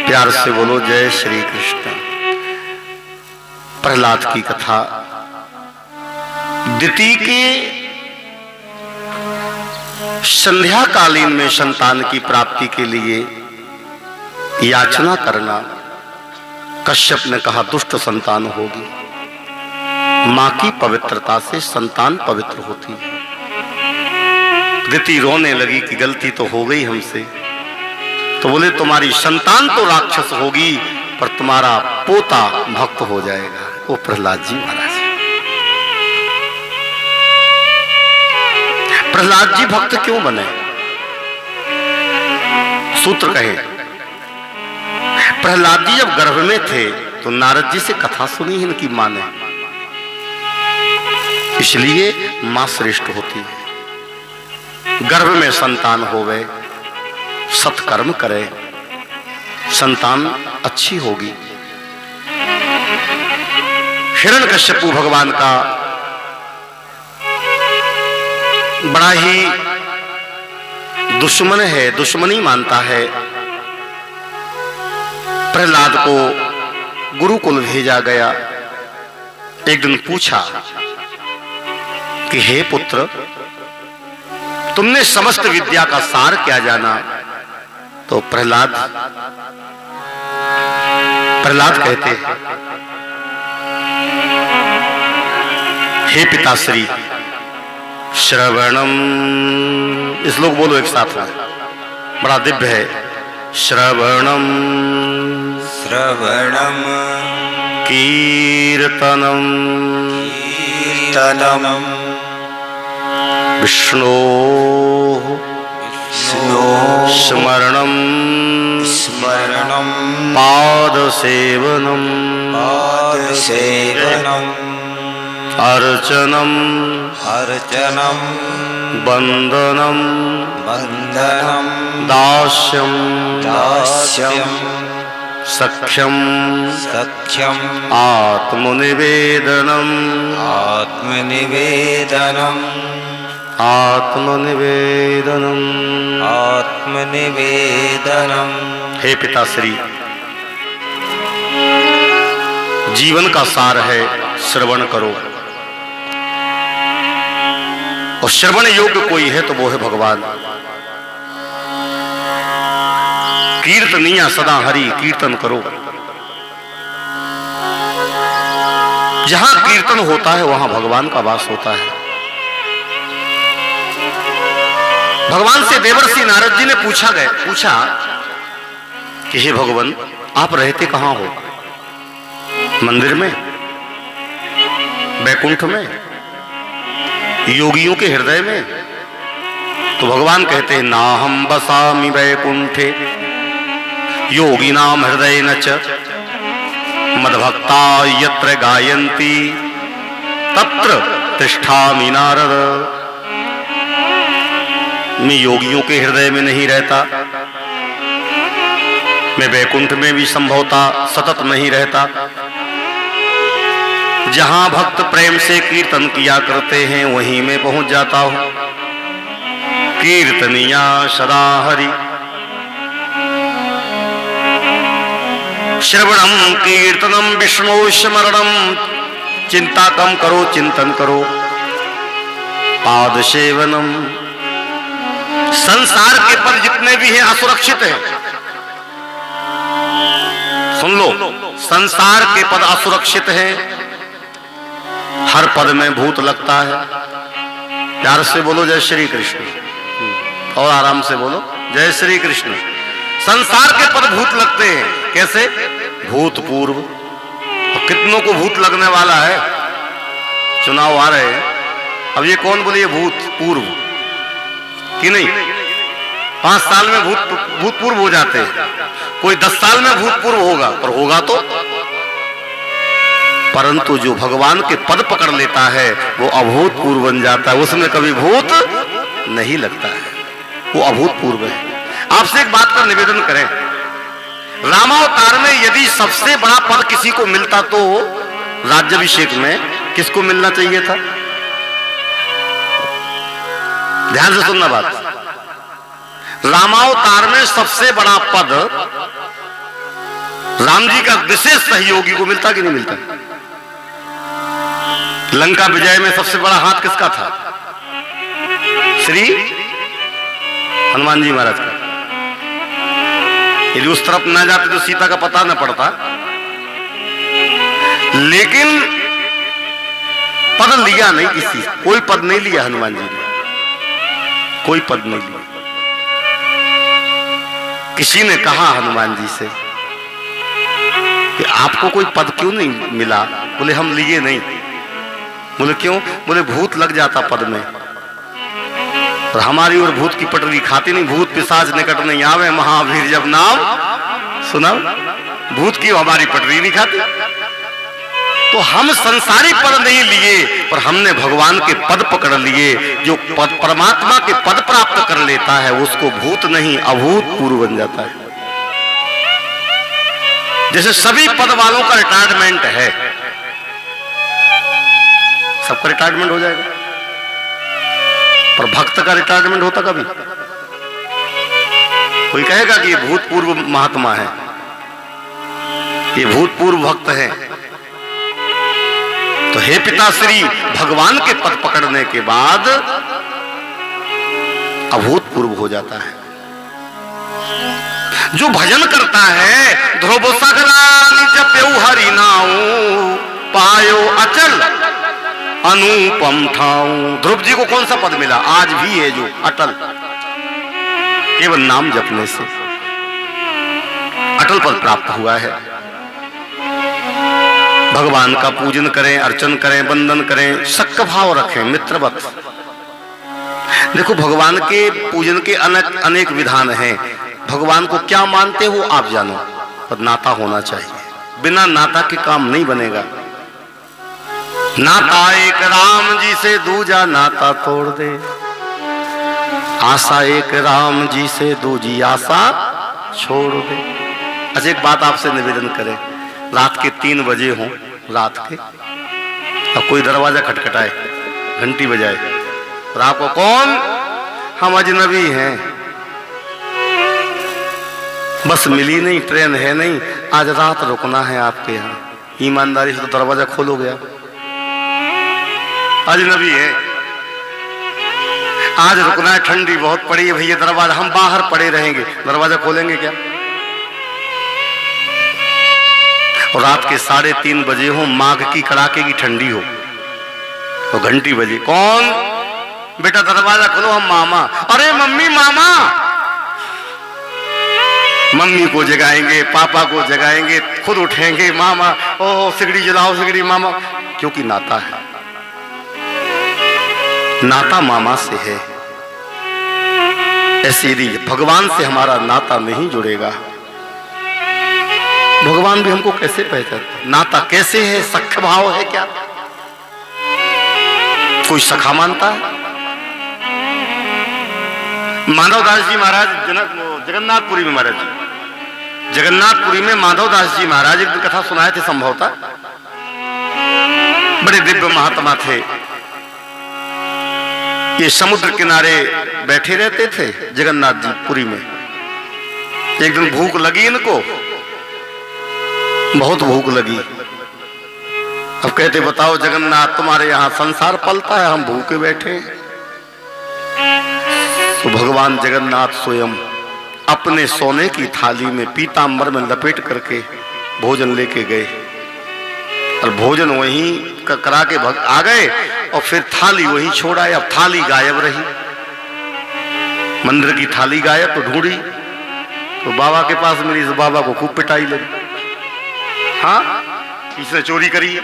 प्यार से बोलो जय श्री कृष्ण। प्रहलाद की कथा। दिति के संध्या कालीन में संतान की प्राप्ति के लिए याचना करना। कश्यप ने कहा दुष्ट संतान होगी। मां की पवित्रता से संतान पवित्र होती है। दिति रोने लगी कि गलती तो हो गई हमसे। तो बोले तुम्हारी संतान तो राक्षस होगी पर तुम्हारा पोता भक्त हो जाएगा। वो प्रहलाद जी महाराज। प्रहलाद जी भक्त क्यों बने? सूत्र कहे प्रहलाद जी जब गर्भ में थे तो नारद जी से कथा सुनी इनकी मां ने, इसलिए मां श्रेष्ठ होती है। गर्भ में संतान होवे, सत्कर्म करे, संतान अच्छी होगी। हिरण्यकश्यपु भगवान का बड़ा ही दुश्मन है, दुश्मनी मानता है। प्रहलाद को गुरुकुल भेजा गया। एक दिन पूछा कि हे पुत्र, तुमने समस्त विद्या का सार क्या जाना? तो प्रहलाद कहते हे पिताश्री श्रवणम, इस लोग बोलो एक साथ में, बड़ा दिव्य है। श्रवणम श्रवणम कीर्तनम कीर्तनम विष्णो स्मरणम स्मरणम पादसेवनम पादसेवनम अर्चनम अर्चनम वंदनम वंदनम दास्यम दास्यम सख्यम सख्यम आत्मनिवेदनम आत्मनिवेदनम आत्मनिवेदनम आत्मनिवेदनम। हे पिताश्री, जीवन का सार है श्रवण करो। और श्रवण योग्य कोई है तो वो है भगवान। कीर्तनिया सदा हरि, कीर्तन करो। जहां कीर्तन होता है वहां भगवान का वास होता है। भगवान से देवर्षि नारद जी ने पूछा कि हे भगवान, आप रहते कहां हो? मंदिर में, बैकुंठ में, योगियों के हृदय में? तो भगवान कहते हैं ना हम बसामि बैकुंठे योगिनाम हृदय न च मद्भक्ता यत्र गायन्ति तत्र तिष्ठामि नारद। मैं योगियों के हृदय में नहीं रहता, मैं बैकुंठ में भी संभवतः सतत नहीं रहता। जहां भक्त प्रेम से कीर्तन किया करते हैं वहीं मैं पहुंच जाता हूं। कीर्तनिया सदा हरि। श्रवणम कीर्तनम विष्णु स्मरणम, चिंता कम करो, चिंतन करो। पाद सेवनम, संसार के पद जितने भी हैं असुरक्षित हैं। सुन लो, संसार के पद असुरक्षित हैं। हर पद में भूत लगता है। प्यार से बोलो जय श्री कृष्ण, और आराम से बोलो जय श्री कृष्ण। संसार के पद भूत लगते हैं। कैसे? भूतपूर्व। और कितनों को भूत लगने वाला है। चुनाव आ रहे हैं, अब ये कौन बोलिए भूतपूर्व कि नहीं? 5 साल में भूतपूर्व हो जाते हैं, कोई 10 साल में भूतपूर्व होगा, पर होगा तो। परंतु जो भगवान के पद पकड़ लेता है वो अभूतपूर्व बन जाता है। उसमें कभी भूत नहीं लगता है, वो अभूतपूर्व है। आपसे एक बात का निवेदन करें, रामावतार में यदि सबसे बड़ा पद किसी को मिलता तो राज्याभिषेक में किसको मिलना चाहिए था? ध्यान से सुनना बात। रामावतार में सबसे बड़ा पद राम जी का विशेष सहयोगी को मिलता कि नहीं मिलता? लंका विजय में सबसे बड़ा हाथ किसका था? श्री हनुमान जी महाराज का। यदि उस तरफ ना जाते तो सीता का पता ना पड़ता। लेकिन पद लिया नहीं, किसी कोई पद नहीं लिया हनुमान जी ने, कोई पद नहीं लिया। किसी ने कहा हनुमान जी से कि आपको कोई पद क्यों नहीं मिला? बोले हम लिए नहीं। बोले क्यों? बोले भूत लग जाता पद में, और हमारी और भूत की पटरी खाती नहीं। भूत पिशाच निकट नहीं आवे, महावीर जब नाम सुना। भूत की हमारी पटरी नहीं खाती। तो हम संसारी पद नहीं लिए, पर हमने भगवान के पद पकड़ लिए। जो पद परमात्मा के पद प्राप्त कर लेता है उसको भूत नहीं अभूतपूर्व बन जाता है। जैसे सभी पद वालों का रिटायरमेंट है, सबका रिटायरमेंट हो जाएगा, पर भक्त का रिटायरमेंट होता कभी? कोई कहेगा कि ये भूतपूर्व महात्मा है, ये भूतपूर्व भक्त है। तो हे पिताश्री, भगवान के पद पकड़ने के बाद अभूतपूर्व हो जाता है। जो भजन करता है, ध्रुव सकला जप्यौ हरि नाउ, पायो अचल अनुपम ठाऊ। ध्रुव जी को कौन सा पद मिला? आज भी है जो अटल, केवल नाम जपने से अटल पद प्राप्त हुआ है। भगवान का पूजन करें, अर्चन करें, वंदन करें, सख्त भाव रखें, मित्रवत। देखो भगवान के पूजन के अनेक विधान हैं। भगवान को क्या मानते हो आप जानो, पर नाता होना चाहिए। बिना नाता के काम नहीं बनेगा। नाता एक राम जी से, दूजा नाता तोड़ दे। आशा एक राम जी से, दूजी आशा छोड़ दे। अच्छा एक बात आपसे निवेदन करें, रात के 3 बजे हों, रात के, अब कोई दरवाजा खटखटाए, घंटी बजाए, और आपको कौन? हम अजनबी हैं, बस मिली नहीं, ट्रेन है नहीं, आज रात रुकना है आपके यहाँ। ईमानदारी से तो दरवाजा खोलोगे आप? अजनबी है, आज रुकना है, ठंडी बहुत पड़ी है भैया, दरवाजा, हम बाहर पड़े रहेंगे, दरवाजा खोलेंगे क्या? और रात के 3:30 बजे हो, माघ की कड़ाके की ठंडी हो, तो घंटी बजी, कौन? बेटा दरवाजा खोलो, हम मामा। अरे मम्मी, मामा। मम्मी को जगाएंगे, पापा को जगाएंगे, खुद उठेंगे, मामा, ओह सिगड़ी जलाओ, सिगड़ी मामा, क्योंकि नाता है। नाता मामा से है। ऐसे यदि भगवान से हमारा नाता नहीं जुड़ेगा, भगवान भी हमको कैसे पहचानते? नाता कैसे है? सख्य भाव है क्या? कोई सखा मानता है? माधवदास जी महाराज जगन्नाथपुरी में, महाराज जी जगन्नाथपुरी में माधवदास जी महाराज एक कथा सुनाए थे, संभवतः बड़े दिव्य महात्मा थे। ये समुद्र किनारे बैठे रहते थे जगन्नाथ जी पुरी में। एक दिन भूख लगी इनको, बहुत भूख लगी। अब कहते बताओ जगन्नाथ, तुम्हारे यहाँ संसार पलता है, हम भूखे बैठे। तो भगवान जगन्नाथ स्वयं अपने सोने की थाली में पीतांबर में लपेट करके भोजन लेके गए, और भोजन वहीं करा के आ गए, और फिर थाली वहीं छोड़ आए। अब थाली गायब रही, मंदिर की थाली गायब। तो ढूंढी, तो बाबा के पास मिली, तो बाबा को खूब पिटाई लगी। हाँ, इसने चोरी करी है।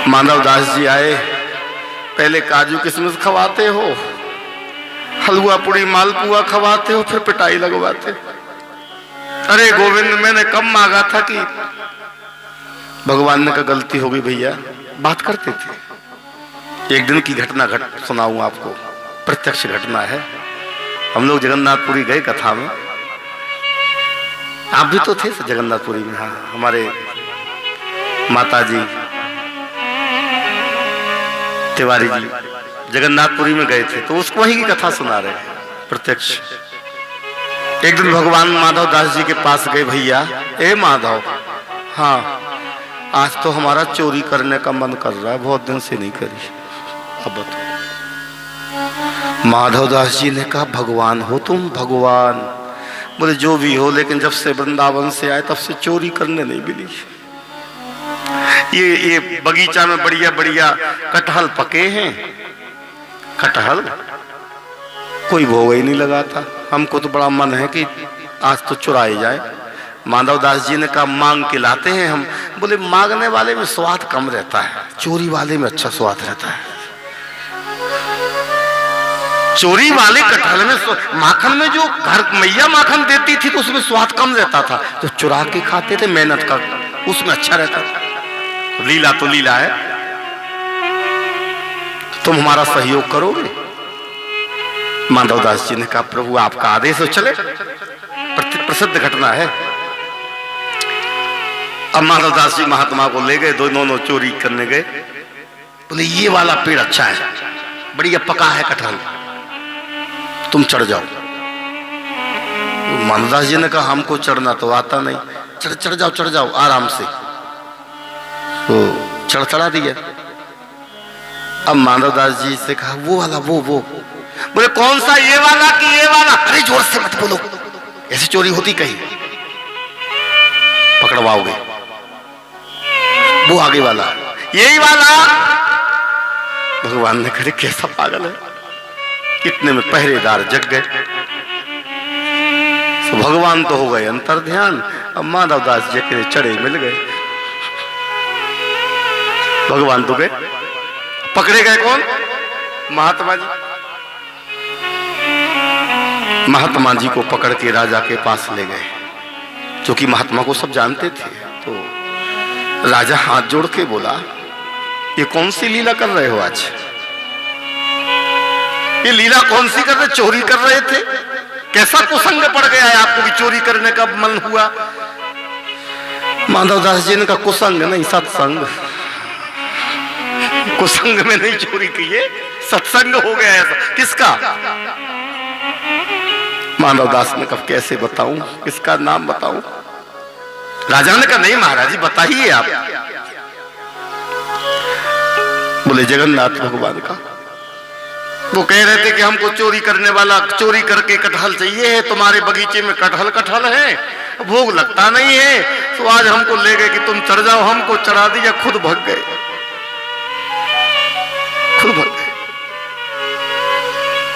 माधवदास जी आए, पहले काजू किशमिश खवाते हो, हलवा पूड़ी मालपुआ खवाते हो, फिर पिटाई लगवाते। अरे गोविंद, मैंने कब मांगा था कि? भगवान ने कहा गलती हो गई भैया, बात करते थे। एक दिन की घटना सुनाऊं आपको, प्रत्यक्ष घटना है। हम लोग जगन्नाथपुरी गए कथा में, आप भी तो थे जगन्नाथपुरी में। हाँ, हमारे माता जी तिवारी जी जगन्नाथपुरी में गए थे, तो उसको वहीं की कथा सुना रहे प्रत्यक्ष। एक दिन भगवान माधव दास जी के पास गए, भैया ए माधव, हाँ आज तो हमारा चोरी करने का मन कर रहा है, बहुत दिन से नहीं करी, अब बताओ। माधव दास जी ने कहा भगवान हो तुम? भगवान? बोले जो भी हो, लेकिन जब से वृंदावन से आए तब से चोरी करने नहीं मिली। ये बगीचा में बढ़िया बढ़िया कटहल पके हैं, कटहल कोई भोग ही नहीं लगाता, हमको तो बड़ा मन है कि आज तो चुराए जाए। माधव दास जी ने कहा मांग के लाते हैं हम। बोले मांगने वाले में स्वाद कम रहता है, चोरी वाले में अच्छा स्वाद रहता है। चोरी वाले कटहल में माखन में जो घर मैया माखन देती थी तो उसमें स्वाद कम रहता था, जो चुरा के खाते थे मेहनत का उसमें अच्छा रहता था। लीला तो लीला है, तुम हमारा सहयोग करोगे? माधव दास जी ने कहा प्रभु आपका आदेश हो, चले, प्रसिद्ध घटना है। अब माधव दास जी महात्मा को ले गए, दोनों चोरी करने गए। बोले ये वाला पेड़ अच्छा है, बढ़िया पका है कटहल, तुम चढ़ जाओ। माधव दास जी ने कहा हमको चढ़ना तो आता नहीं। चढ़ जाओ आराम से। तो चढ़ा दिया। अब माधव दास जी से कहा वो वाला, वो बोले कौन सा, ये वाला कि ये वाला? अरे जोर से मत बोलो, ऐसी चोरी होती कहीं, पकड़वाओगे। वो आगे वाला, यही वाला। भगवान ने कहा कैसा पागल है, इतने में पहरेदार जग गए। तो भगवान तो हो गए अंतर ध्यान, अब माधव दास जी के चढ़े मिल गए। भगवान तो गए, पकड़े गए कौन? महात्मा जी। महात्मा जी को पकड़ के राजा के पास ले गए, क्योंकि महात्मा को सब जानते थे। तो राजा हाथ जोड़ के बोला ये कौन सी लीला कर रहे हो आज? ये लीला कौन सी कर रहे? चोरी कर रहे थे, कैसा कुसंग पड़ गया है आपको भी चोरी करने का मन हुआ? माधव दास जी ने कहा कुसंग नहीं सत्संग। कुसंग में नहीं चोरी की, है सत्संग हो गया ऐसा। किसका? माधव दास ने कहा कैसे बताऊं, किसका नाम बताऊं? राजा ने कहा नहीं महाराज जी बताइए आप। बोले जगन्नाथ भगवान का। वो कह रहे थे कि हमको चोरी करने वाला चोरी करके कटहल चाहिए है, तुम्हारे बगीचे में कटहल है, भोग लगता नहीं है, तो आज हमको ले गए कि तुम चढ़ जाओ। हमको चढ़ा दिया, खुद भग गए।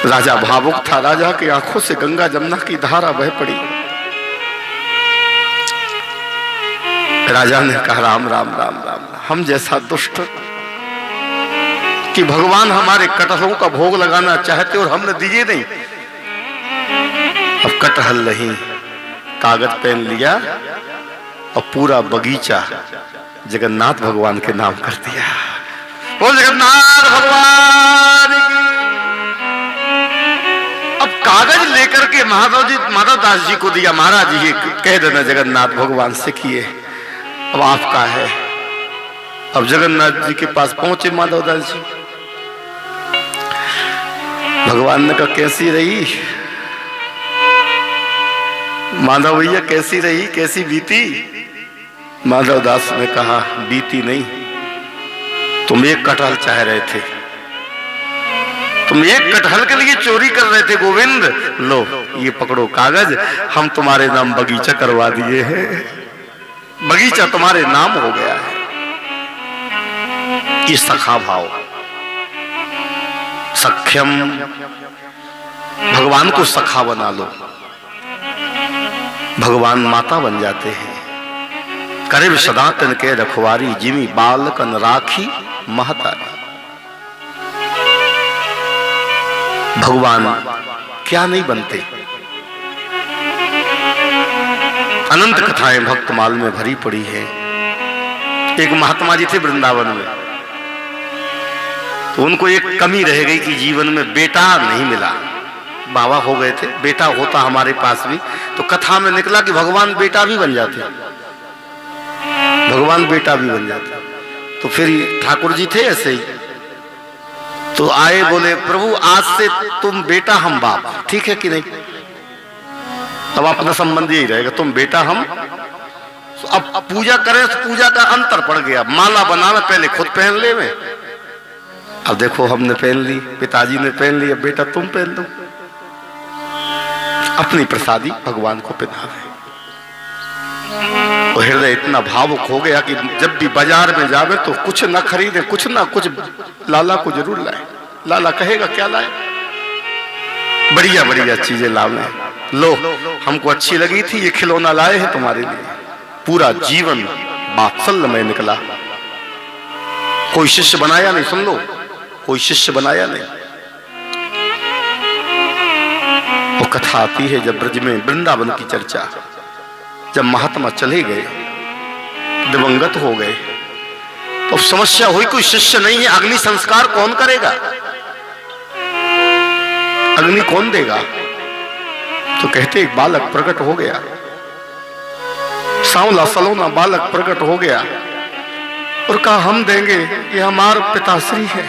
राजा भावुक था, राजा की आंखों से गंगा जमुना की धारा बह पड़ी। राजा ने कहा राम राम राम राम, हम जैसा दुष्ट कि भगवान हमारे कटहलों का भोग लगाना चाहते और हमने दिए नहीं। अब कटहल नहीं, कागज पेन लिया और पूरा बगीचा जगन्नाथ भगवान के नाम कर दिया। बोल जगन्नाथ भगवान की। अब कागज लेकर के माधव दास जी को दिया, महाराज ये कह देना जगन्नाथ भगवान से किए, अब आपका है। अब जगन्नाथ जी के पास पहुंचे माधव दास जी। भगवान ने कहा कैसी रही माधव भैया, कैसी रही, कैसी बीती? माधव दास ने कहा बीती नहीं, तुम एक कटहल चाह रहे थे, तुम एक कटहल के लिए चोरी कर रहे थे गोविंद। लो ये पकड़ो कागज, हम तुम्हारे नाम बगीचा करवा दिए हैं, बगीचा तुम्हारे नाम हो गया है। ये सखा भाव, सख्यम, भगवान को सखा बना लो, भगवान माता बन जाते हैं। करीब सदा तन के रखवारी, जिमी बालकन राखी महतारी। भगवान क्या नहीं बनते। अनंत कथाएं भक्तमाल में भरी पड़ी है। एक महात्मा जी थे वृंदावन में, तो उनको एक कमी रह गई कि जीवन में बेटा नहीं मिला। बाबा हो गए थे, बेटा होता हमारे पास भी, तो कथा में निकला कि भगवान बेटा भी बन जाते, भगवान बेटा भी बन जाते। तो फिर ठाकुर जी थे ऐसे ही, तो आए बोले प्रभु आज से तुम बेटा हम बाप, ठीक है कि नहीं? अब अपना संबंध यही रहेगा, तुम बेटा हम। अब पूजा करें तो पूजा का अंतर पड़ गया, माला बनाना पहले खुद पहन ले में, अब देखो हमने पहन ली, पिताजी ने पहन ली, अब बेटा तुम पहन लो। अपनी प्रसादी भगवान को पहनावे। वो हृदय इतना भावुक हो गया कि जब भी बाजार में जावे तो कुछ ना खरीदे, कुछ ना कुछ लाला को जरूर लाए। लाला कहेगा क्या लाए, बढ़िया बढ़िया चीजें लावे। लो हमको अच्छी लगी थी, ये खिलौना लाए हैं तुम्हारे लिए। पूरा जीवन वात्सल्य में निकला। कोई शिष्य बनाया नहीं, सुन लो, कोई शिष्य बनाया नहीं। वो कथा आती है जब ब्रज में वृंदावन की चर्चा, जब महात्मा चले गए, दिवंगत हो गए, तो समस्या हुई कोई शिष्य नहीं है, अग्नि संस्कार कौन करेगा, अग्नि कौन देगा। तो कहते एक बालक प्रकट हो गया, सांवला सलोना बालक प्रकट हो गया और कहा हम देंगे, ये हमारे पिताश्री है।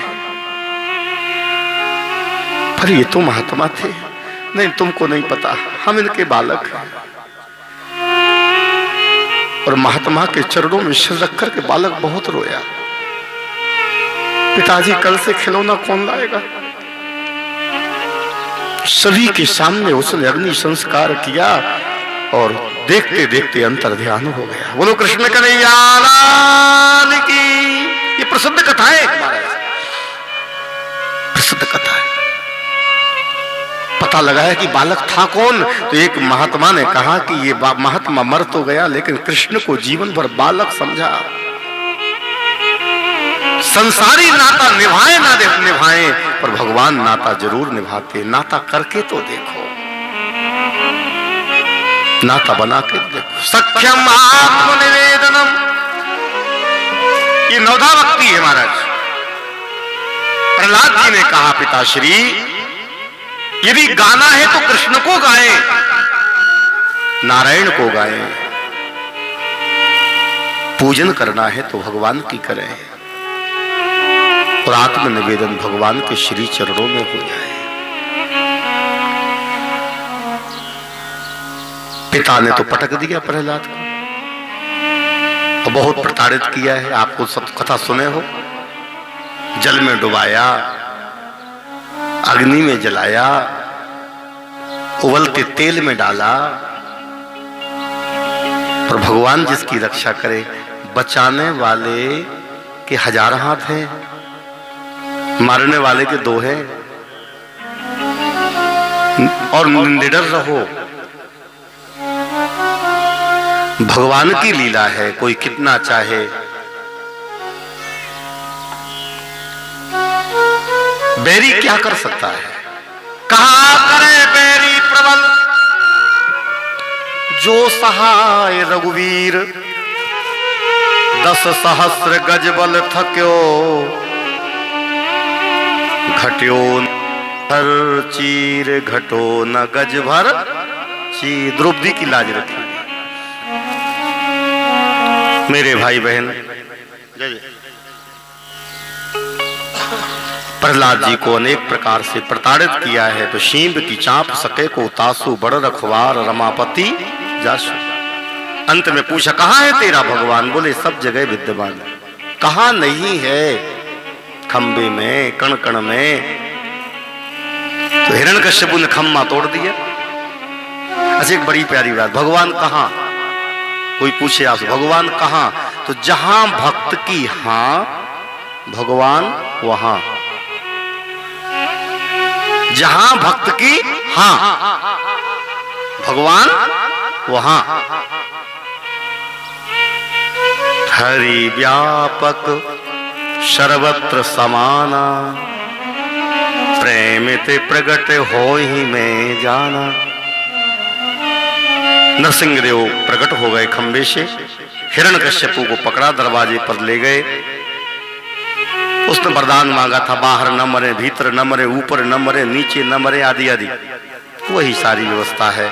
पर ये तो महात्मा थे। नहीं तुमको नहीं पता, हम इनके बालक हैं। और महात्मा के चरणों में सिर रख करके बालक बहुत रोया, पिताजी कल से खिलौना कौन लाएगा। सभी के सामने उसने अग्नि संस्कार किया और देखते देखते अंतर ध्यान हो गया। बोलो कृष्ण कन्हैया लाल की। ये प्रसिद्ध कथा है, प्रसिद्ध कथा है। पता लगा है कि बालक था कौन, तो एक महात्मा ने कहा कि ये महात्मा मर तो गया लेकिन कृष्ण को जीवन भर बालक समझा। संसारी नाता निभाए ना निभाए, पर भगवान नाता जरूर निभाते। नाता करके तो देखो, नाता बना के देखो। सख्यम आत्मनिवेदनम, ये नवधा भक्ति है महाराज। प्रहलाद जी ने कहा पिताश्री यदि गाना है तो कृष्ण को गाएं, नारायण को गाएं। पूजन करना है तो भगवान की करें और आत्मनिवेदन भगवान के श्री चरणों में हो जाए। पिता ने तो पटक दिया प्रहलाद को और बहुत प्रताड़ित किया है। आपको सब कथा सुने हो, जल में डुबाया, अग्नि में जलाया, उबलते तेल में डाला। पर भगवान जिसकी रक्षा करे, बचाने वाले के 1000 हाथ हैं, मारने वाले के 2 हैं। और निडर रहो, भगवान की लीला है, कोई कितना चाहे। बैरी क्या कर सकता है, कहा करे बैरी प्रबल, जो सहाय रघुवीर। 10 सहस्र गज बल थक्यो, घट्यो हर चीर, घटो न गज भर चीर। द्रौपदी की लाज रखी। मेरे भाई बहन, प्रहलाद जी को अनेक प्रकार से प्रताड़ित किया है। तो शींब की चाप सके को तासु, बड़ रखवार रमापति जासु। अंत में पूछा कहाँ है तेरा भगवान, बोले सब जगह विद्यमान। कहाँ नहीं है, खंबे में, कण कण में। तो हिरण्यकश्यप ने खम्मा तोड़ दिया। अच्छा एक बड़ी प्यारी बात, भगवान कहाँ, कोई पूछे आपसे भगवान कहाँ, तो जहां भक्त की हां भगवान वहां, जहां भक्त की हां भगवान वहां। हरि व्यापक सर्वत्र समाना, प्रेमित प्रगट हो ही में जाना। नरसिंहदेव प्रकट हो गए खंबे से, हिरण्यकश्यपु को पकड़ा, दरवाजे पर ले गए। उसने वरदान मांगा था, बाहर न मरे, भीतर न मरे, ऊपर न मरे, नीचे न मरे, आदि आदि। वही सारी व्यवस्था है।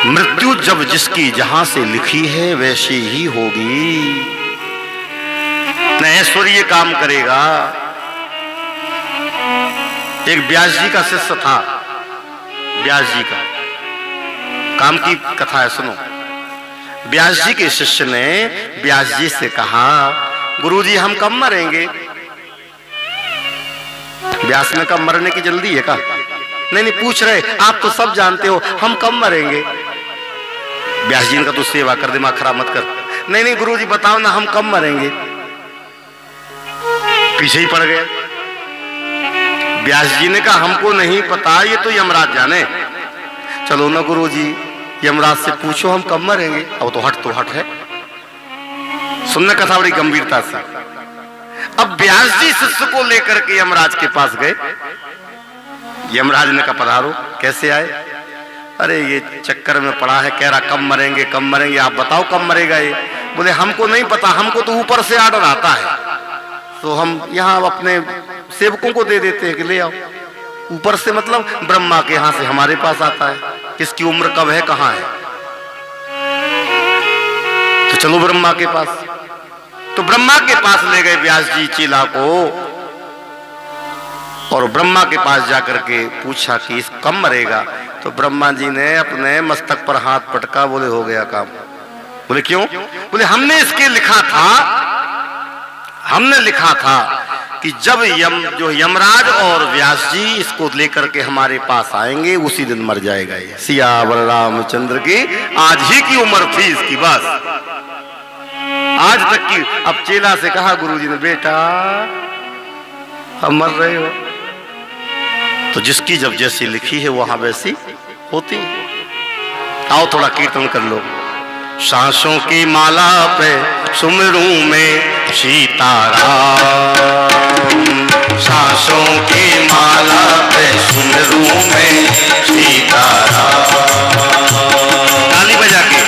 मृत्यु जब जिसकी जहां से लिखी है वैसी ही होगी। न ऐश्वर्य काम करेगा। एक व्यास जी का शिष्य था, व्यास जी का, काम की कथा है, सुनो। व्यास जी के शिष्य ने व्यास जी से कहा, गुरुजी हम कब मरेंगे? व्यास ने कहा, मरने की जल्दी है का? नहीं, पूछ रहे, आप तो सब जानते हो, हम कब मरेंगे? व्यास जी ने कहा, तू सेवा कर, दिमाग खराब मत कर। नहीं गुरुजी बताओ ना, हम कब मरेंगे? पीछे ही पड़ गए। व्यास जी ने कहा, हमको नहीं पता, ये तो यमराज जाने। चलो ना गुरुजी, यमराज से पूछो हम कब मरेंगे। अब तो हट है, सुनने कथा बड़ी गंभीरता से। अब व्यास जी शिष्य को लेकर के यमराज के पास गए। यमराज ने कहा, पधारो। कैसे आए? अरे ये चक्कर में पड़ा है, कह रहा कब मरेंगे कब मरेंगे, आप बताओ कब मरेगा ये। बोले हमको नहीं पता, हमको तो ऊपर से आर्डर आता है, तो हम यहाँ अपने सेवकों को दे देते हैं कि ले आओ। ऊपर से मतलब ब्रह्मा के यहाँ से हमारे पास आता है, किसकी उम्र कब है कहाँ है। तो चलो ब्रह्मा के पास। तो ब्रह्मा के पास ले गए व्यास जी चीला को, और ब्रह्मा के पास जाकर के पूछा कि इस कब मरेगा। तो ब्रह्मा जी ने अपने मस्तक पर हाथ पटका, बोले हो गया काम। बोले क्यों? बोले हमने इसके लिखा था, हमने लिखा था कि जब जो यमराज और व्यास जी इसको लेकर के हमारे पास आएंगे उसी दिन मर जाएगा ये। सियावर रामचंद्र की आज ही की उम्र थी इसकी, बस आज तक की। अब चेला से कहा गुरुजी ने, बेटा हम मर रहे हो, तो जिसकी जब जैसी लिखी है वहां वैसी होती है। आओ थोड़ा कीर्तन कर लो। सांसों की माला पे सुमरूं में सीताराम, सांसों की माला पे सुमरूं में सीताराम। ताली बजा के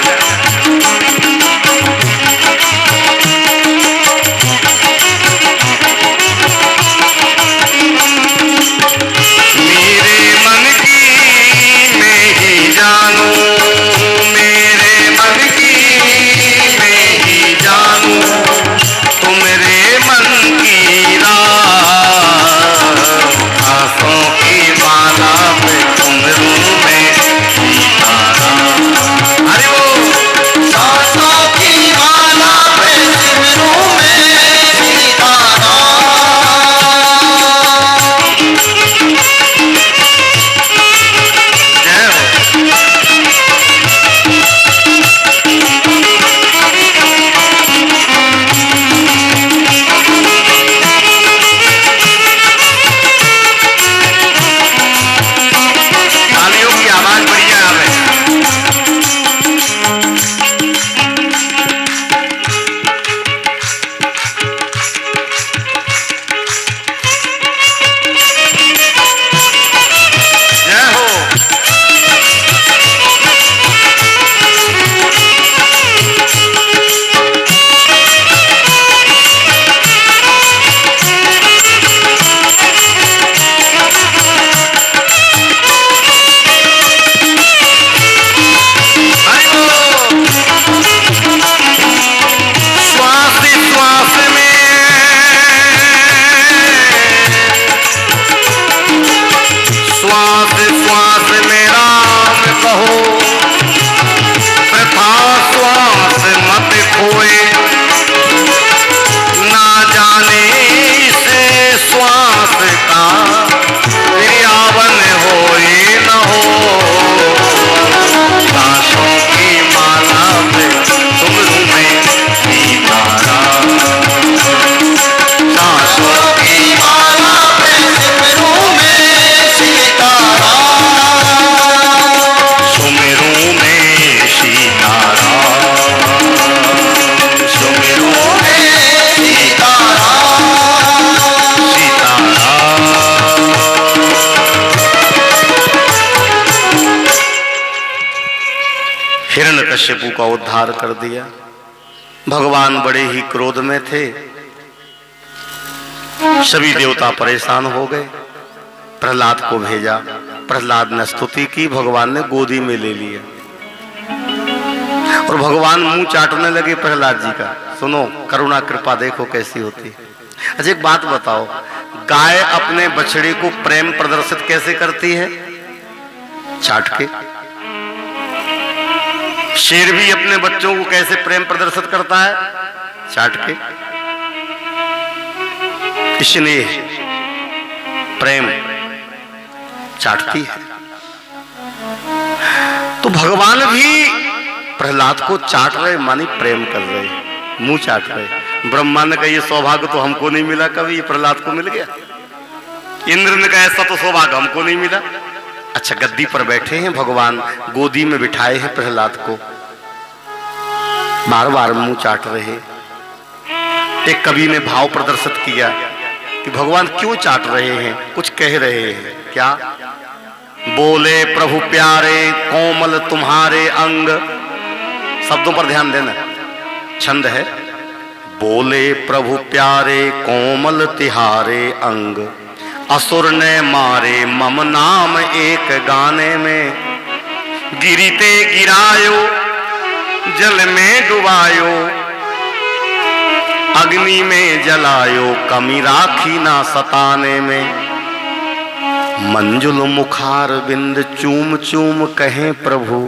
हिरण्यकश्यपु का उद्धार कर दिया। भगवान बड़े ही क्रोध में थे, सभी देवता परेशान हो गए। प्रहलाद को भेजा, प्रहलाद ने स्तुति की, भगवान ने गोदी में ले लिया और भगवान मुंह चाटने लगे प्रहलाद जी का। सुनो, करुणा कृपा देखो कैसी होती। अच्छा एक बात बताओ, गाय अपने बछड़े को प्रेम प्रदर्शित कैसे करती है? चाट के। शेर भी अपने बच्चों को कैसे प्रेम प्रदर्शित करता है? चाट के। स्नेह प्रेम चाटती है। तो भगवान भी प्रहलाद को चाट रहे, मानी प्रेम कर रहे, मुंह चाट रहे। ब्रह्मा ने कहा ये सौभाग्य तो हमको नहीं मिला कभी, प्रहलाद को मिल गया। इंद्र ने कहा ऐसा तो सौभाग्य हमको नहीं मिला। अच्छा, गद्दी पर बैठे हैं भगवान, गोदी में बिठाए हैं प्रहलाद को, बार बार मुंह चाट रहे। एक कवि ने भाव प्रदर्शित किया कि भगवान क्यों चाट रहे हैं, कुछ कह रहे हैं। क्या बोले प्रभु प्यारे कोमल तुम्हारे अंग, शब्दों पर ध्यान देना, छंद है। बोले प्रभु प्यारे कोमल तिहारे अंग, असुर ने मारे मम नाम एक गाने में, गिरते गिरायो जल में डुबायो, अग्नि में जलायो, कमी राखी ना सताने में। मंजुल मुखार बिंद चूम चूम कहें प्रभु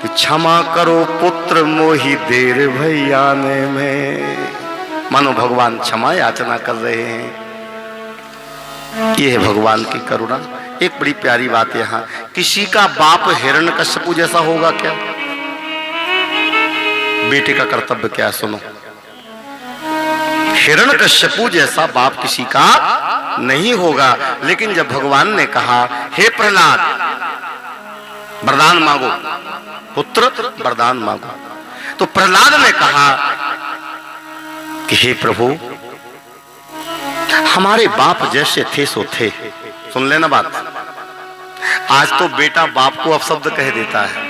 कि क्षमा करो पुत्र मोहि देर भैयाने में। मानो भगवान क्षमा याचना कर रहे हैं। ये है भगवान की करुणा। एक बड़ी प्यारी बात यहाँ, किसी का बाप हिरण्यकश्यप जैसा होगा क्या? बेटे का कर्तव्य क्या, सुनो। हिरण्यकश्यप जैसा बाप किसी का नहीं होगा। लेकिन जब भगवान ने कहा हे प्रहलाद वरदान मांगो, पुत्र वरदान मांगो, तो प्रहलाद ने कहा कि हे प्रभु हमारे बाप जैसे थे सो थे। सुन लेना बात, आज तो बेटा बाप को अपशब्द कह देता है।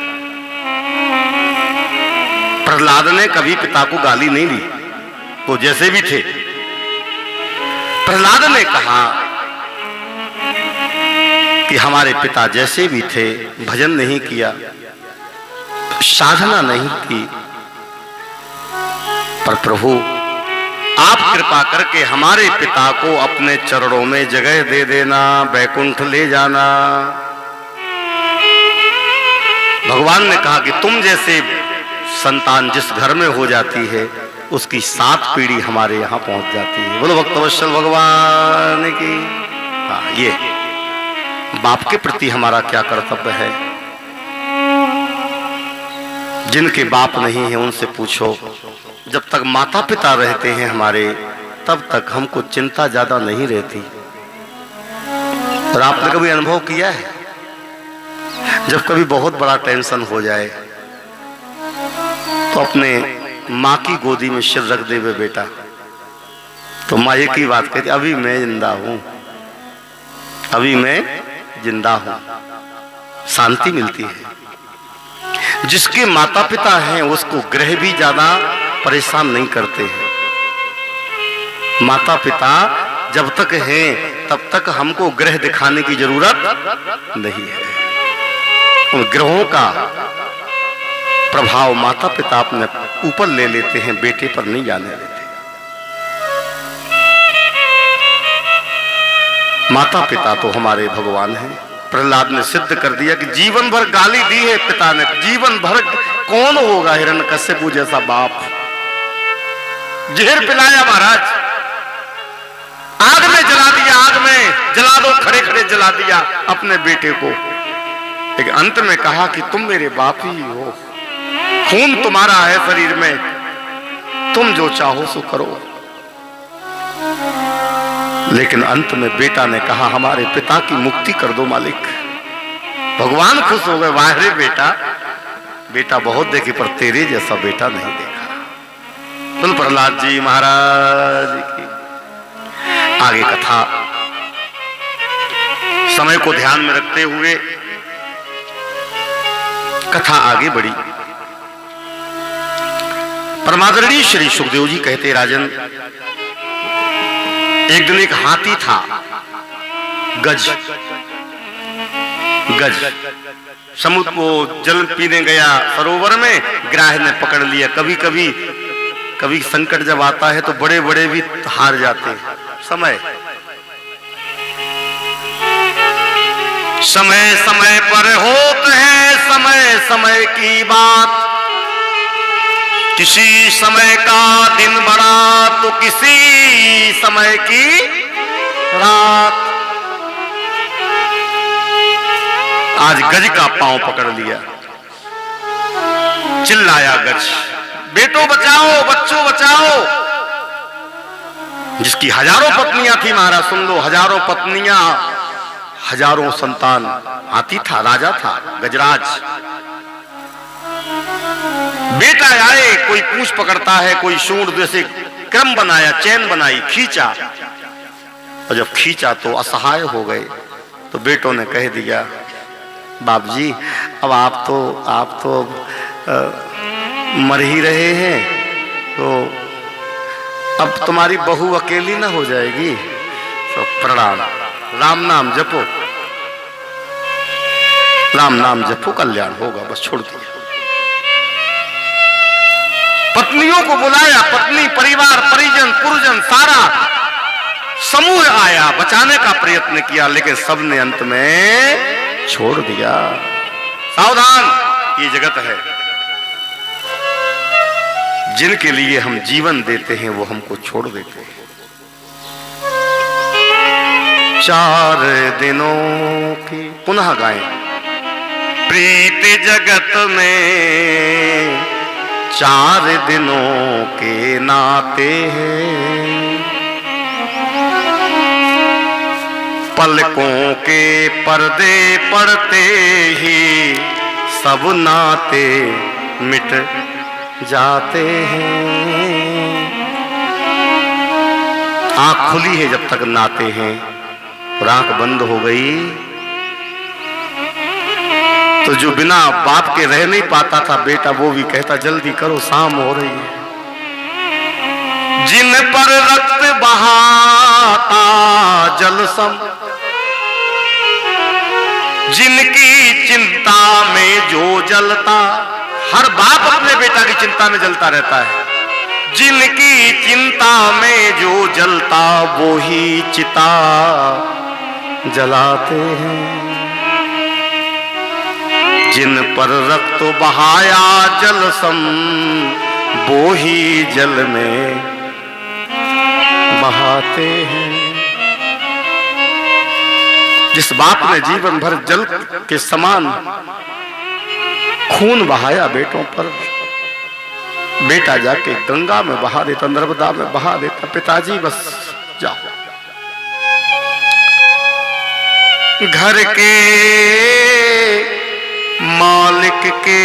प्रहलाद ने कभी पिता को गाली नहीं दी, वो जैसे भी थे। प्रहलाद ने कहा कि हमारे पिता जैसे भी थे, भजन नहीं किया, साधना नहीं की, पर प्रभु आप कृपा करके हमारे पिता को अपने चरणों में जगह दे देना, बैकुंठ ले जाना। भगवान ने कहा कि तुम जैसे संतान जिस घर में हो जाती है उसकी 7 पीढ़ी हमारे यहाँ पहुंच जाती है। बोलो भक्तवत्सल भगवान की। हाँ, ये बाप के प्रति हमारा क्या कर्तव्य है। जिनके बाप नहीं है उनसे पूछो। जब तक माता पिता रहते हैं हमारे, तब तक हमको चिंता ज्यादा नहीं रहती। और आपने कभी अनुभव किया है, जब कभी बहुत बड़ा टेंशन हो जाए तो अपने माँ की गोदी में सिर रख देवे बेटा, तो माँ एक ही बात कहती, अभी मैं जिंदा हूं, अभी मैं जिंदा हूं। शांति मिलती है। जिसके माता पिता हैं उसको ग्रह भी ज्यादा परेशान नहीं करते हैं। माता पिता जब तक हैं तब तक हमको ग्रह दिखाने की जरूरत नहीं है। उन ग्रहों का प्रभाव माता पिता अपने ऊपर ले लेते हैं, बेटे पर नहीं जाने देते। माता पिता तो हमारे भगवान हैं। प्रहलाद ने सिद्ध कर दिया कि जीवन भर गाली दी है पिता ने, जीवन भर कौन होगा हिरण्यकश्यप जैसा बाप। जहर पिलाया महाराज, आग में जला दिया, आग में जला दो, खड़े खड़े जला दिया अपने बेटे को। लेकिन अंत में कहा कि तुम मेरे बाप ही हो, खून तुम्हारा है शरीर में, तुम जो चाहो सो करो। लेकिन अंत में बेटा ने कहा हमारे पिता की मुक्ति कर दो मालिक। भगवान खुश हो गए, वाह रे बेटा, बेटा बहुत देखे पर तेरे जैसा बेटा नहीं देखा। बोल प्रहलाद जी महाराज की। आगे कथा समय को ध्यान में रखते हुए कथा आगे बढ़ी। परमादरणीय श्री सुखदेव जी कहते, राजन एक दिन एक हाथी था, गज समुद्र को जल पीने गया सरोवर में, ग्राह ने पकड़ लिया। कभी संकट जब आता है तो बड़े बड़े भी हार जाते हैं। समय समय पर होते हैं समय समय की बात, किसी समय का दिन बड़ा तो किसी समय की रात। आज गज का पांव पकड़ लिया, चिल्लाया गज, बेटो बचाओ, बच्चों बचाओ। जिसकी हजारों पत्नियां थी, महाराज सुन लो, हजारों पत्नियां, हजारों संतान, हाथी था, राजा था गजराज। बेटा आए, कोई पूंछ पकड़ता है, कोई सूंड, जैसे क्रम बनाया, चैन बनाई, खींचा, और जब खींचा तो असहाय हो गए। तो बेटों ने कह दिया, बाप जी अब आप तो मर ही रहे हैं, तो अब तुम्हारी बहू अकेली ना हो जाएगी, तो प्रणाम, राम नाम जपो, राम नाम जपो, कल्याण होगा, बस छोड़ दिया। पत्नियों को बुलाया, पत्नी, परिवार, परिजन, पुरजन, सारा समूह आया, बचाने का प्रयत्न किया, लेकिन सबने अंत में छोड़ दिया। सावधान, ये जगत है, जिनके लिए हम जीवन देते हैं वो हमको छोड़ देते हैं। 4 दिनों की, पुनः गाएं, प्रीत जगत में 4 दिनों के नाते हैं, पलकों के पर्दे पड़ते ही सब नाते मिट जाते हैं। आंख खुली है जब तक नाते हैं, और आंख बंद हो गई तो जो बिना बाप के रह नहीं पाता था बेटा, वो भी कहता जल्दी करो, शाम हो रही है। जिन पर रक्त बहाता जल सम, जिनकी चिंता में जो जलता, हर बाप अपने बेटा की चिंता में जलता रहता है। जिनकी चिंता में जो जलता वो ही चिता जलाते हैं। जिन पर रक्त बहाया जल सम, वो ही जल में बहाते हैं। जिस बाप ने जीवन भर जल के समान खून बहाया बेटों पर, बेटा जाके गंगा में बहा देता, नर्मदा में बहा देता, पिताजी बस जाओ। घर के मालिक के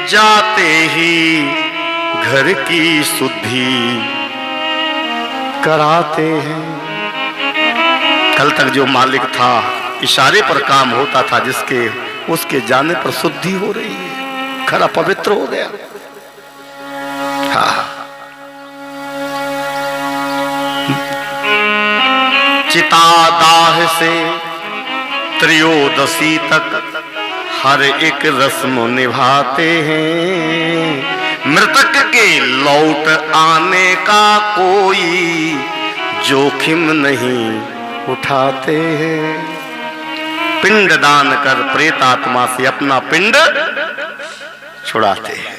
जाते ही घर की शुद्धि कराते हैं। कल तक जो मालिक था इशारे पर काम होता था, जिसके उसके जाने पर शुद्धि हो रही है, खरा पवित्र हो गया। हाँ, चितादाह से त्रयोदशी तक हर एक रस्म निभाते हैं। मृतक के लौट आने का कोई जोखिम नहीं उठाते हैं। पिंड दान कर प्रेतात्मा से अपना पिंड छुड़ाते हैं।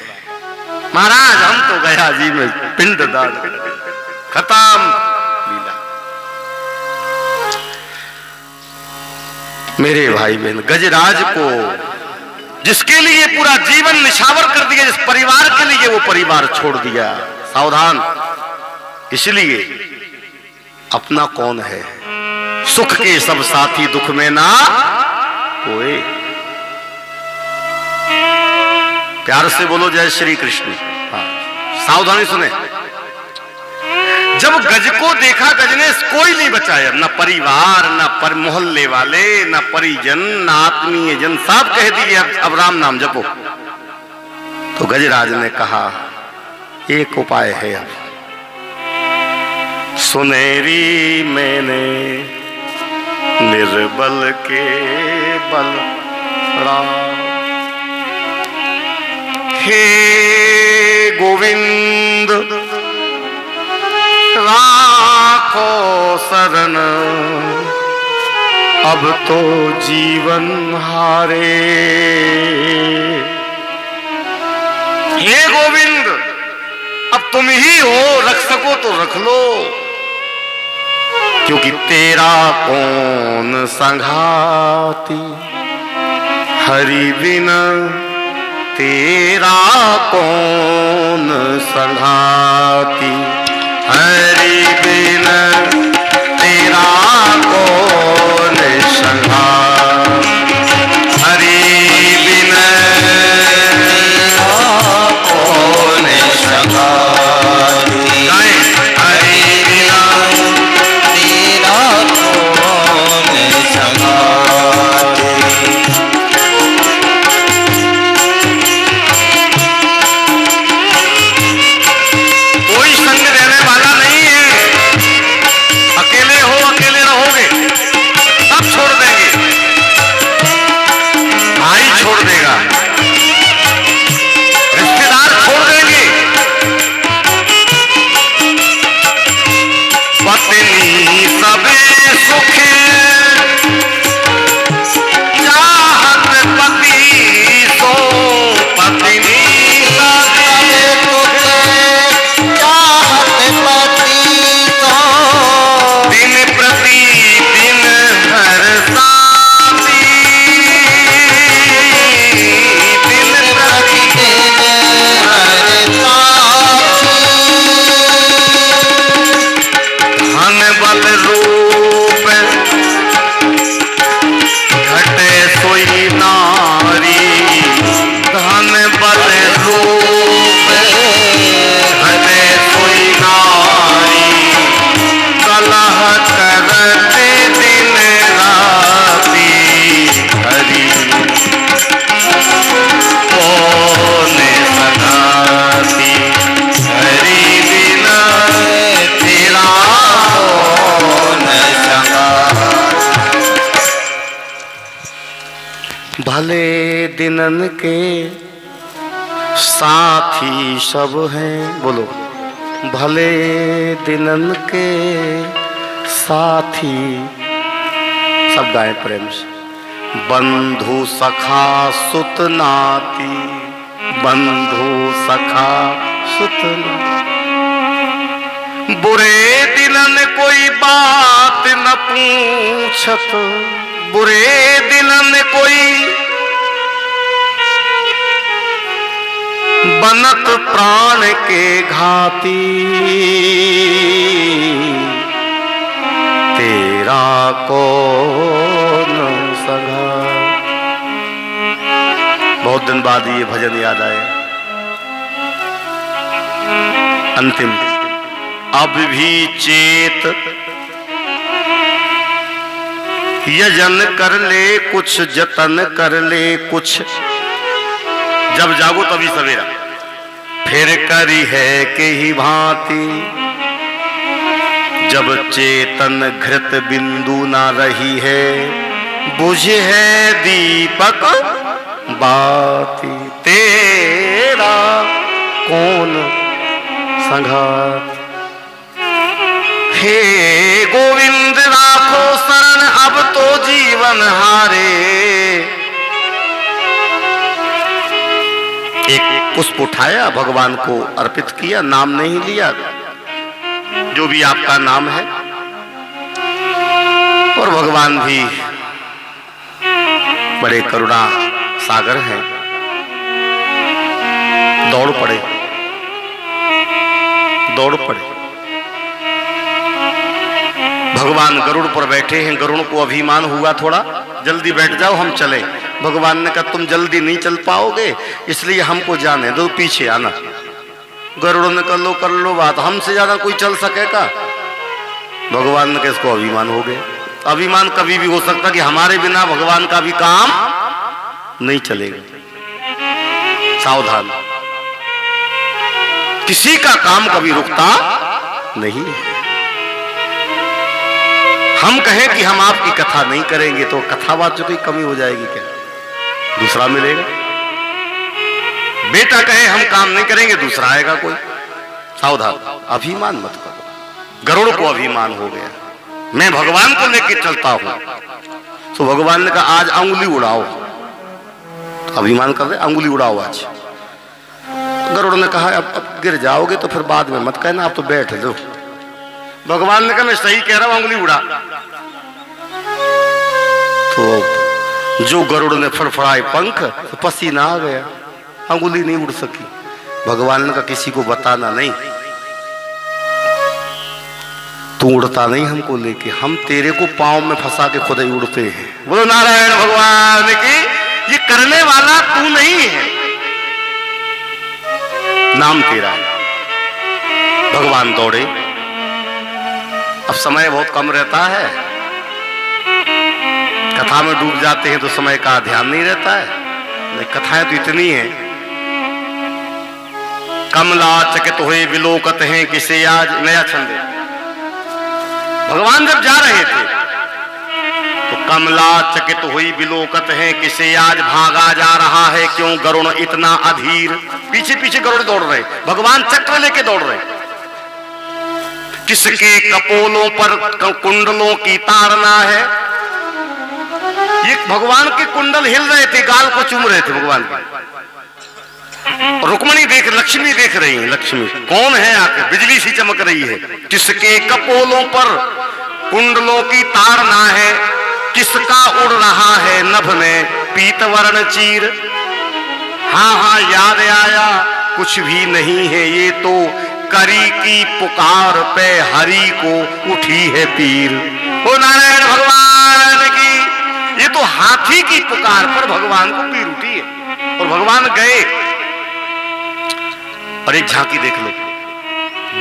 महाराज हम तो गया जी में पिंड दान, खत्म लीला। मेरे भाई बहन, गजराज को जिसके लिए पूरा जीवन निछावर कर दिया, जिस परिवार के लिए वो परिवार छोड़ दिया, सावधान। इसलिए अपना कौन है, सुख के सब साथी दुख में ना कोई। प्यार से बोलो जय श्री कृष्ण। हाँ, सावधानी सुने। जब गज को देखा, गज ने कोई नहीं बचाया, न परिवार, न मोहल्ले वाले, न परिजन, न आत्मीय जन, सब कह दिए अब राम नाम जपो। तो गजराज ने कहा एक उपाय है, अब सुनेरी मैंने निर्बल के बल राम। हे गोविंद राखो शरण, अब तो जीवन हारे। हे गोविंद, अब तुम ही हो, रख सको तो रख लो, क्योंकि तेरा कौन संघाती, हरि बिना तेरा कौन संघाती, हरि बिना तेरा कौन संघाती, हरि बिना कौन संघाती, हरि बिना तेरा कौन संघाती। कोई संग देने वाला नहीं है, अकेले हो, अकेले रहोगे, सब छोड़ देंगे, भाई छोड़ देगा, रिश्तेदार छोड़ देंगे, पत्नी सबे सुख चाहत पति सो, पत्नी सबे सुख चाहत पति तो, दिन प्रति दिन हर साथी, दिन प्रति दिन हर साथी। धन बल रूप घटे सोई नारी, धन बल रूप घटे सोई नारी, कलह करते दिन राती, हरि कौन संघाती, हरि बिना तेरा कौन संघाती। भले दिनन के साथी सब हैं, बोलो, भले दिनन के साथी, सब गाए प्रेम से, बंधु सखा सुत नाती, बंधु सखा सुत नाती, बुरे दिनन कोई बात न पूछत, बुरे दिनन कोई बनत प्राण के घाती, तेरा कौन सगा। बहुत दिन बाद ये भजन याद आए, अंतिम, अब भी चेत यजन कर ले कुछ, जतन कर ले कुछ, जब जागो तभी सवेरा, फिर करी है के ही भांति, जब चेतन घृत बिंदु ना रही है, बुझे है दीपक बाती, तेरा कौन संघात। हे गोविंद राखो शरण अब तो जीवन हारे, एक पुष्प उठाया, भगवान को अर्पित किया, नाम नहीं लिया, जो भी आपका नाम है, और भगवान भी बड़े करुणा सागर हैं, दौड़ पड़े, दौड़ पड़े। भगवान गरुड़ पर बैठे हैं, गरुड़ को अभिमान हुआ थोड़ा, जल्दी बैठ जाओ हम चले। भगवान ने कहा तुम जल्दी नहीं चल पाओगे, इसलिए हमको जाने दो, पीछे आना। गरुड़ ने कर लो बात, हमसे ज्यादा कोई चल सकेगा? भगवान ने कहा इसको अभिमान हो गया। अभिमान कभी भी हो सकता कि हमारे बिना भगवान का भी काम नहीं चलेगा। सावधान, किसी का काम कभी रुकता नहीं है। हम कहें कि हम आपकी कथा नहीं करेंगे तो कथावाचकों की कमी हो जाएगी क्या? दूसरा मिलेगा। बेटा कहे हम काम नहीं करेंगे, दूसरा आएगा कोई। सावधान, अभिमान मत करो। गरुड़ को अभिमान हो गया, मैं भगवान को लेकर चलता हूं। तो भगवान ने कहा आज अंगुली उड़ाओ। तो अभिमान कर रहे, अंगुली उड़ाओ आज। गरुड़ ने कहा अब गिर जाओगे तो फिर बाद में मत कहना, आप तो बैठ लो। भगवान ने कहा मैं सही कह रहा हूं, उंगली उड़ा। तो जो गरुड़ ने फड़फड़ाए पंख तो पसीना आ गया, अंगुली नहीं उड़ सकी। भगवान ने कहा किसी को बताना नहीं, तू उड़ता नहीं हमको लेके, हम तेरे को पांव में फंसा के खुद ही उड़ते हैं। बोलो नारायण भगवान की। ये करने वाला तू नहीं है, नाम तेरा है। भगवान दौड़े। अब समय बहुत कम रहता है, कथा में डूब जाते हैं तो समय का ध्यान नहीं रहता है। नहीं, कथाएं तो इतनी हैं। कमला चकित हुए विलोकत हैं किसे आज, नया छंद है। भगवान जब जा रहे थे तो कमला चकित हुई विलोकत हैं किसे आज, भागा जा रहा है क्यों गरुड़ इतना अधीर। पीछे पीछे गरुड़ दौड़ रहे, भगवान चक्र लेके दौड़ रहे। किसके कपोलों पर कुंडलों की ताड़ना है। ये भगवान के कुंडल हिल रहे थे, गाल को चूम रहे थे भगवान के। रुक्मणी देख, लक्ष्मी देख रही है। लक्ष्मी कौन है आके, बिजली सी चमक रही है। किसके कपोलों पर कुंडलों की ताड़ना है, किसका उड़ रहा है नभ में पीतवर्ण चीर। हाँ हाँ याद आया, कुछ भी नहीं है ये तो करी की पुकार पे हरि को उठी है पीर। ओ नारायण भगवान की। ये तो हाथी की पुकार पर भगवान को पीर उठी है और भगवान गए। और एक झांकी देख लो,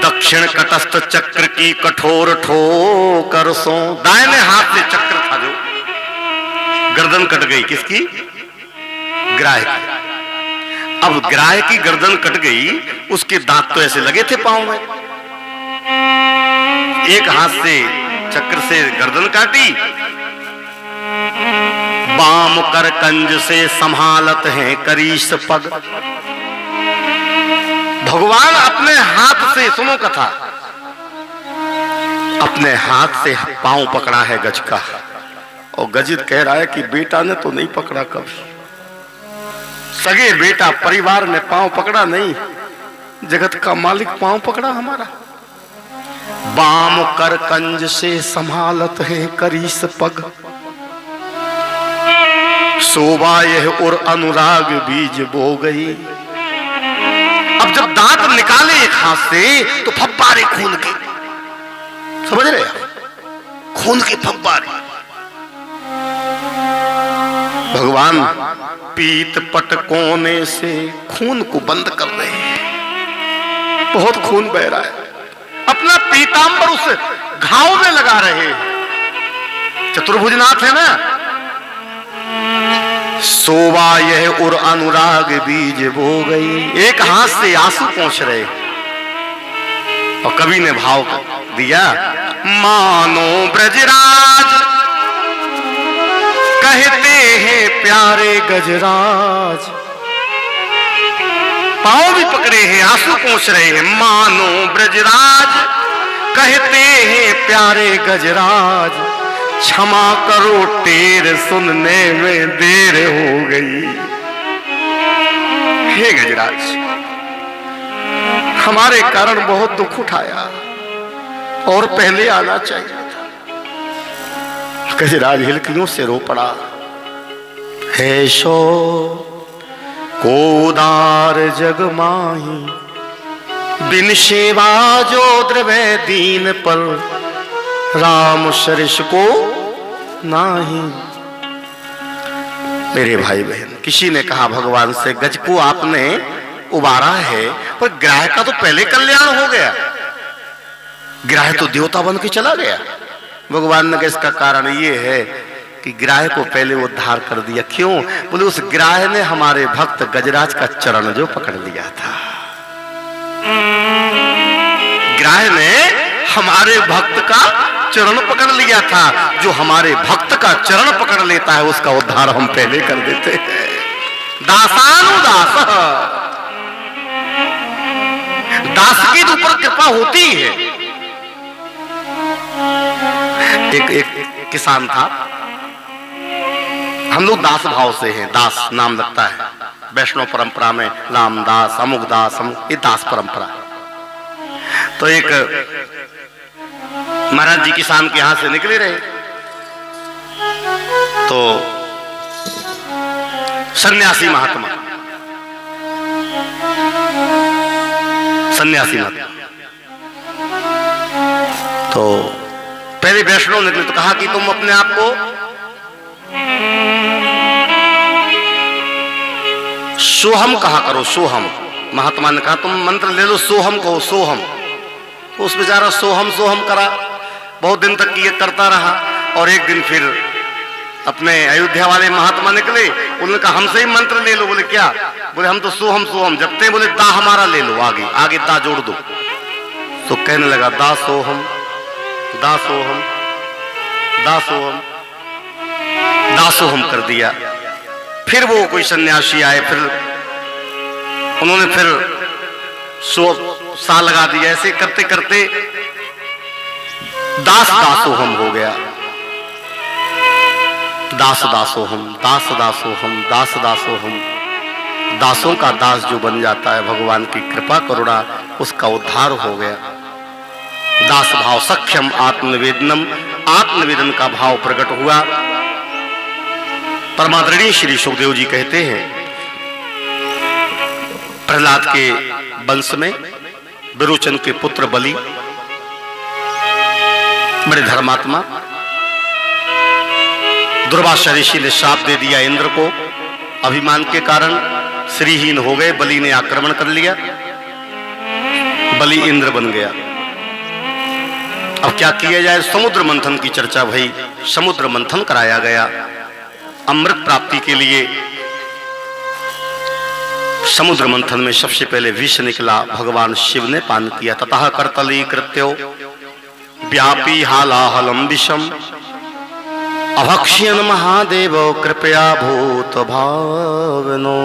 दक्षिण कटस्थ चक्र की कठोर ठोकर सो। दाहिने हाथ से चक्र था जो, गर्दन कट गई। किसकी? ग्राह की। अब ग्राह की गर्दन कट गई, उसके दांत तो ऐसे लगे थे पांव में। एक हाथ से चक्र से गर्दन काटी, बाम कर कंज से संभालत हैं करीश पग। भगवान अपने हाथ से, सुनो कथा, अपने हाथ से पांव पकड़ा है गज का। और गजित कह रहा है कि बेटा ने तो नहीं पकड़ा कभी, सगे बेटा परिवार ने पांव पकड़ा नहीं, जगत का मालिक पांव पकड़ा हमारा। बाम कर कंज से संभालत है करीस पग, शोभा यह और अनुराग बीज बो गई। अब जब दांत निकाले एक हाथ से तो फब्बारे खून के, समझ रहे हैं, खून के फब्बारे। भगवान पीत पट कोने से खून को बंद कर रहे हैं, बहुत खून बह रहा है। अपना पीतांबर उस घाव में लगा रहे हैं। चतुर्भुजनाथ है ना। शोभा यह और अनुराग बीज बो गई। एक हाथ से आंसू पहुंच रहे और कवि ने भाव दिया, मानो ब्रजराज कहते हैं प्यारे गजराज। पांव भी पकड़े हैं, आंसू पहुंच रहे हैं। मानो ब्रजराज कहते हैं प्यारे गजराज, क्षमा करो टेर सुनने में देर हो गई। हे गजराज, हमारे कारण बहुत दुख उठाया और पहले आना चाहिए था। गजराज हिलकियों से रो पड़ा। है शो कोदार जग माही, बिन सेवा जो द्रव्य दीन पर, राम सरिस को नाही। मेरे भाई बहन, किसी ने कहा भगवान से, गज को आपने उबारा है पर ग्राह का तो पहले कल्याण हो गया, ग्राह तो देवता बन के चला गया। भगवान ने कहा इसका कारण ये है कि ग्राह को पहले उद्धार कर दिया। क्यों? बोले उस ग्राह ने हमारे भक्त गजराज का चरण जो पकड़ लिया था। ग्राह ने हमारे भक्त का चरण पकड़ लिया था। जो हमारे भक्त का चरण पकड़ लेता है उसका उद्धार हम पहले कर देते हैं। दासानुदास, दास के ऊपर कृपा होती है। एक किसान था, हम लोग दास भाव से हैं, दास नाम लगता है, वैष्णव परंपरा में रामदास, अमुकदास, ये दास परंपरा। तो एक महाराज जी किसान के यहां से निकले रहे, तो सन्यासी महात्मा तो पहले वैष्णव निकले तो कहा कि तुम अपने आप को सोहम कहा करो, सोहम। महात्मा ने कहा तुम मंत्र ले लो, सोहम कहो, सोहम। तो उस बेचारा सोहम सोहम करा, बहुत दिन तक ये करता रहा। और एक दिन फिर अपने अयोध्या वाले महात्मा निकले, उन्होंने कहा हमसे ही मंत्र ले लो। बोले क्या? बोले हम तो सोहम सोहम जपते। बोले दा हमारा ले लो, आगे आगे दा जोड़ दो। तो कहने लगा दा सोहम, दा सोहम, दा सोहम, दा सोहम कर दिया। फिर वो कोई सन्यासी आए, फिर उन्होंने फिर 100 साल लगा दिया। ऐसे करते करते दास दासोहम हो गया। दास दासोहम, दास दासोहम, दास दासोहम। दासों का दास जो बन जाता है, भगवान की कृपा करुणा, उसका उद्धार हो गया। दास भाव सख्यम आत्मनिवेदनम, आत्मनिवेदन का भाव प्रकट हुआ। परमादरणीय श्री सुखदेव जी कहते हैं, प्रहलाद के वंश में विरोचन के पुत्र बलि बड़े धर्मात्मा, दुर्वासा ऋषि ने श्राप दे दिया इंद्र को। अभिमान के कारण श्रीहीन हो गए, बलि ने आक्रमण कर लिया, बलि इंद्र बन गया। अब क्या किया जाए? समुद्र मंथन की चर्चा भई, समुद्र मंथन कराया गया। अमृत प्राप्ति के लिए समुद्र मंथन में सबसे पहले विष निकला, भगवान शिव ने पान किया। ततः कर्तली कृत्यो व्यापी हालाहलम विषम अभक्ष्यन महादेव कृपया भूत भावनो।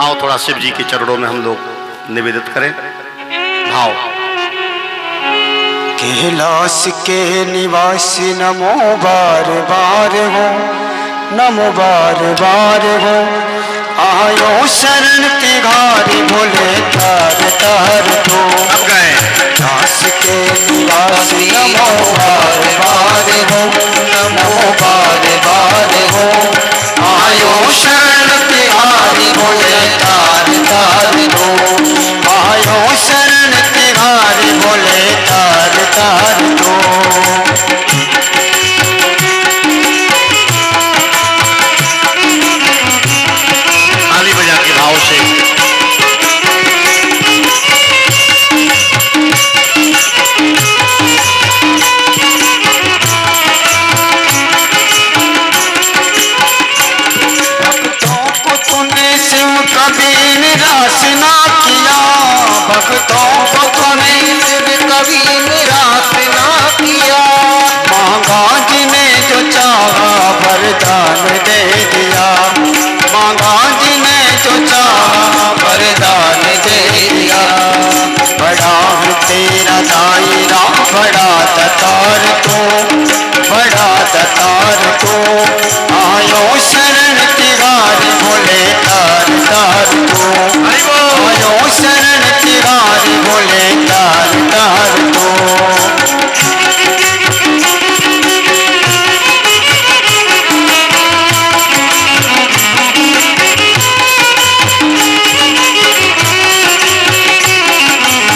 आओ थोड़ा शिव जी के चरणों में हम लोग निवेदित करें। भाव। कैलाश के निवासी नमो बार बार हो, नमो बार बार हो। आयो शरण तिघारी भोले तार तार दो। अब गए। कैलाश के निवासी नमो बार बार हो, नमो बार बार हो। आयो शरण तिघारी भोले तार तार दो। आयो शरण तिघारी भोले तार तार दो। ताली बजा के भाव से। भक्तों को तूने शिव कभी निराश ना किया, भक्तों को तूने शिव कभी निराश ना किया। मांगा जिने जो चाहा वरदान दे दिया, मांगा जिने जो चाहा वरदान दे दिया। बड़ा है तेरा दायरा, बड़ा दतार तो, बड़ा दतार तो। आयो शरण तिवारी भोले तार तार तो। आयो शरण तिवारी भोले तार तार तो।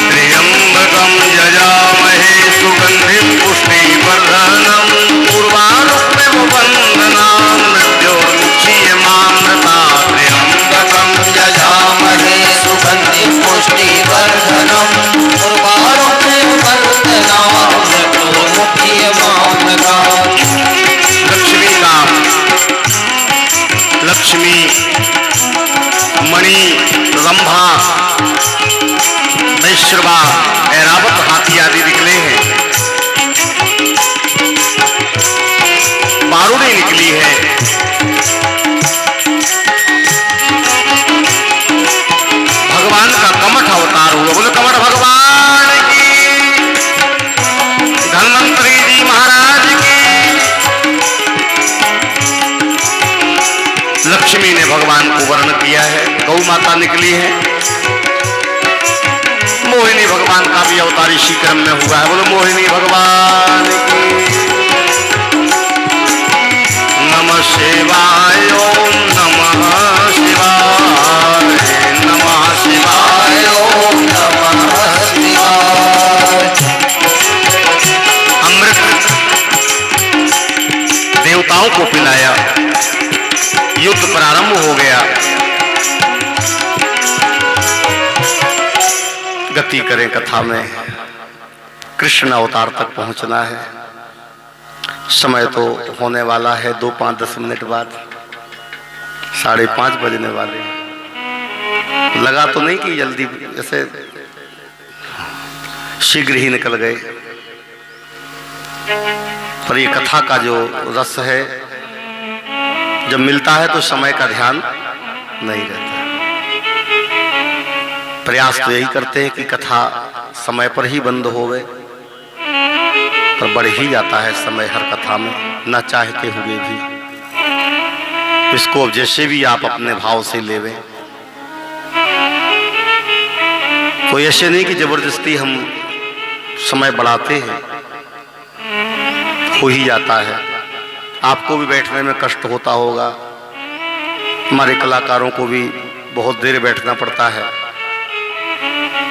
त्र्यंबकं यजामहे सुगंधिं पुष्टिवर्धनम् लक्ष्मी ने भगवान को वर्ण किया है, गौ माता निकली है। मोहिनी भगवान का भी अवतार इसी क्रम में हुआ है। बोलो मोहिनी भगवान की नमः शिवाय, ओम नमः शिवाय, नमः शिवाय, ओम नमः शिवाय। अमृत देवताओं को पिलाया, युद्ध प्रारंभ हो गया। गति करें कथा में, कृष्ण अवतार तक पहुंचना है। समय तो होने वाला है 2-5-10 मिनट बाद, 5:30 बजने वाले हैं। लगा तो नहीं कि जल्दी, ऐसे शीघ्र ही निकल गए, पर ये कथा का जो रस है, जब मिलता है तो समय का ध्यान नहीं रहता। प्रयास तो यही करते हैं कि कथा समय पर ही बंद होवे, पर बढ़ ही जाता है समय हर कथा में, न चाहते हुए भी। इसको जैसे भी आप अपने भाव से लेवे, कोई ऐसे नहीं कि जबरदस्ती हम समय बढ़ाते हैं, हो ही जाता है। आपको भी बैठने में कष्ट होता होगा, हमारे कलाकारों को भी बहुत देर बैठना पड़ता है,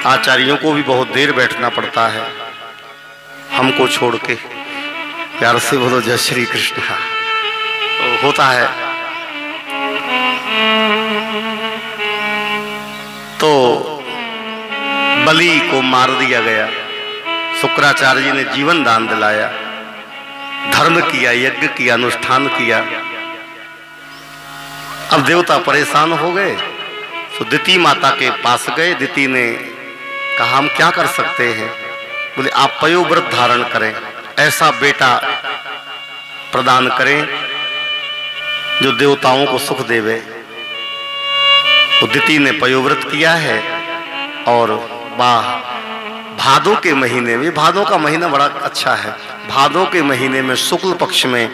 आचार्यों को भी बहुत देर बैठना पड़ता है। हमको छोड़ के प्यार से बोलो जय श्री कृष्ण। तो होता है। तो बलि को मार दिया गया, शुक्राचार्य जी ने जीवन दान दिलाया, धर्म किया, यज्ञ किया, अनुष्ठान किया। अब देवता परेशान हो गए तो दिति माता के पास गए। दिति ने कहा हम क्या कर सकते हैं? बोले आप पयोव्रत धारण करें, ऐसा बेटा प्रदान करें जो देवताओं को सुख देवे। तो दिति ने पयोव्रत किया है और वाह, भादों के महीने में, भादों का महीना बड़ा अच्छा है, भादों के महीने में शुक्ल पक्ष में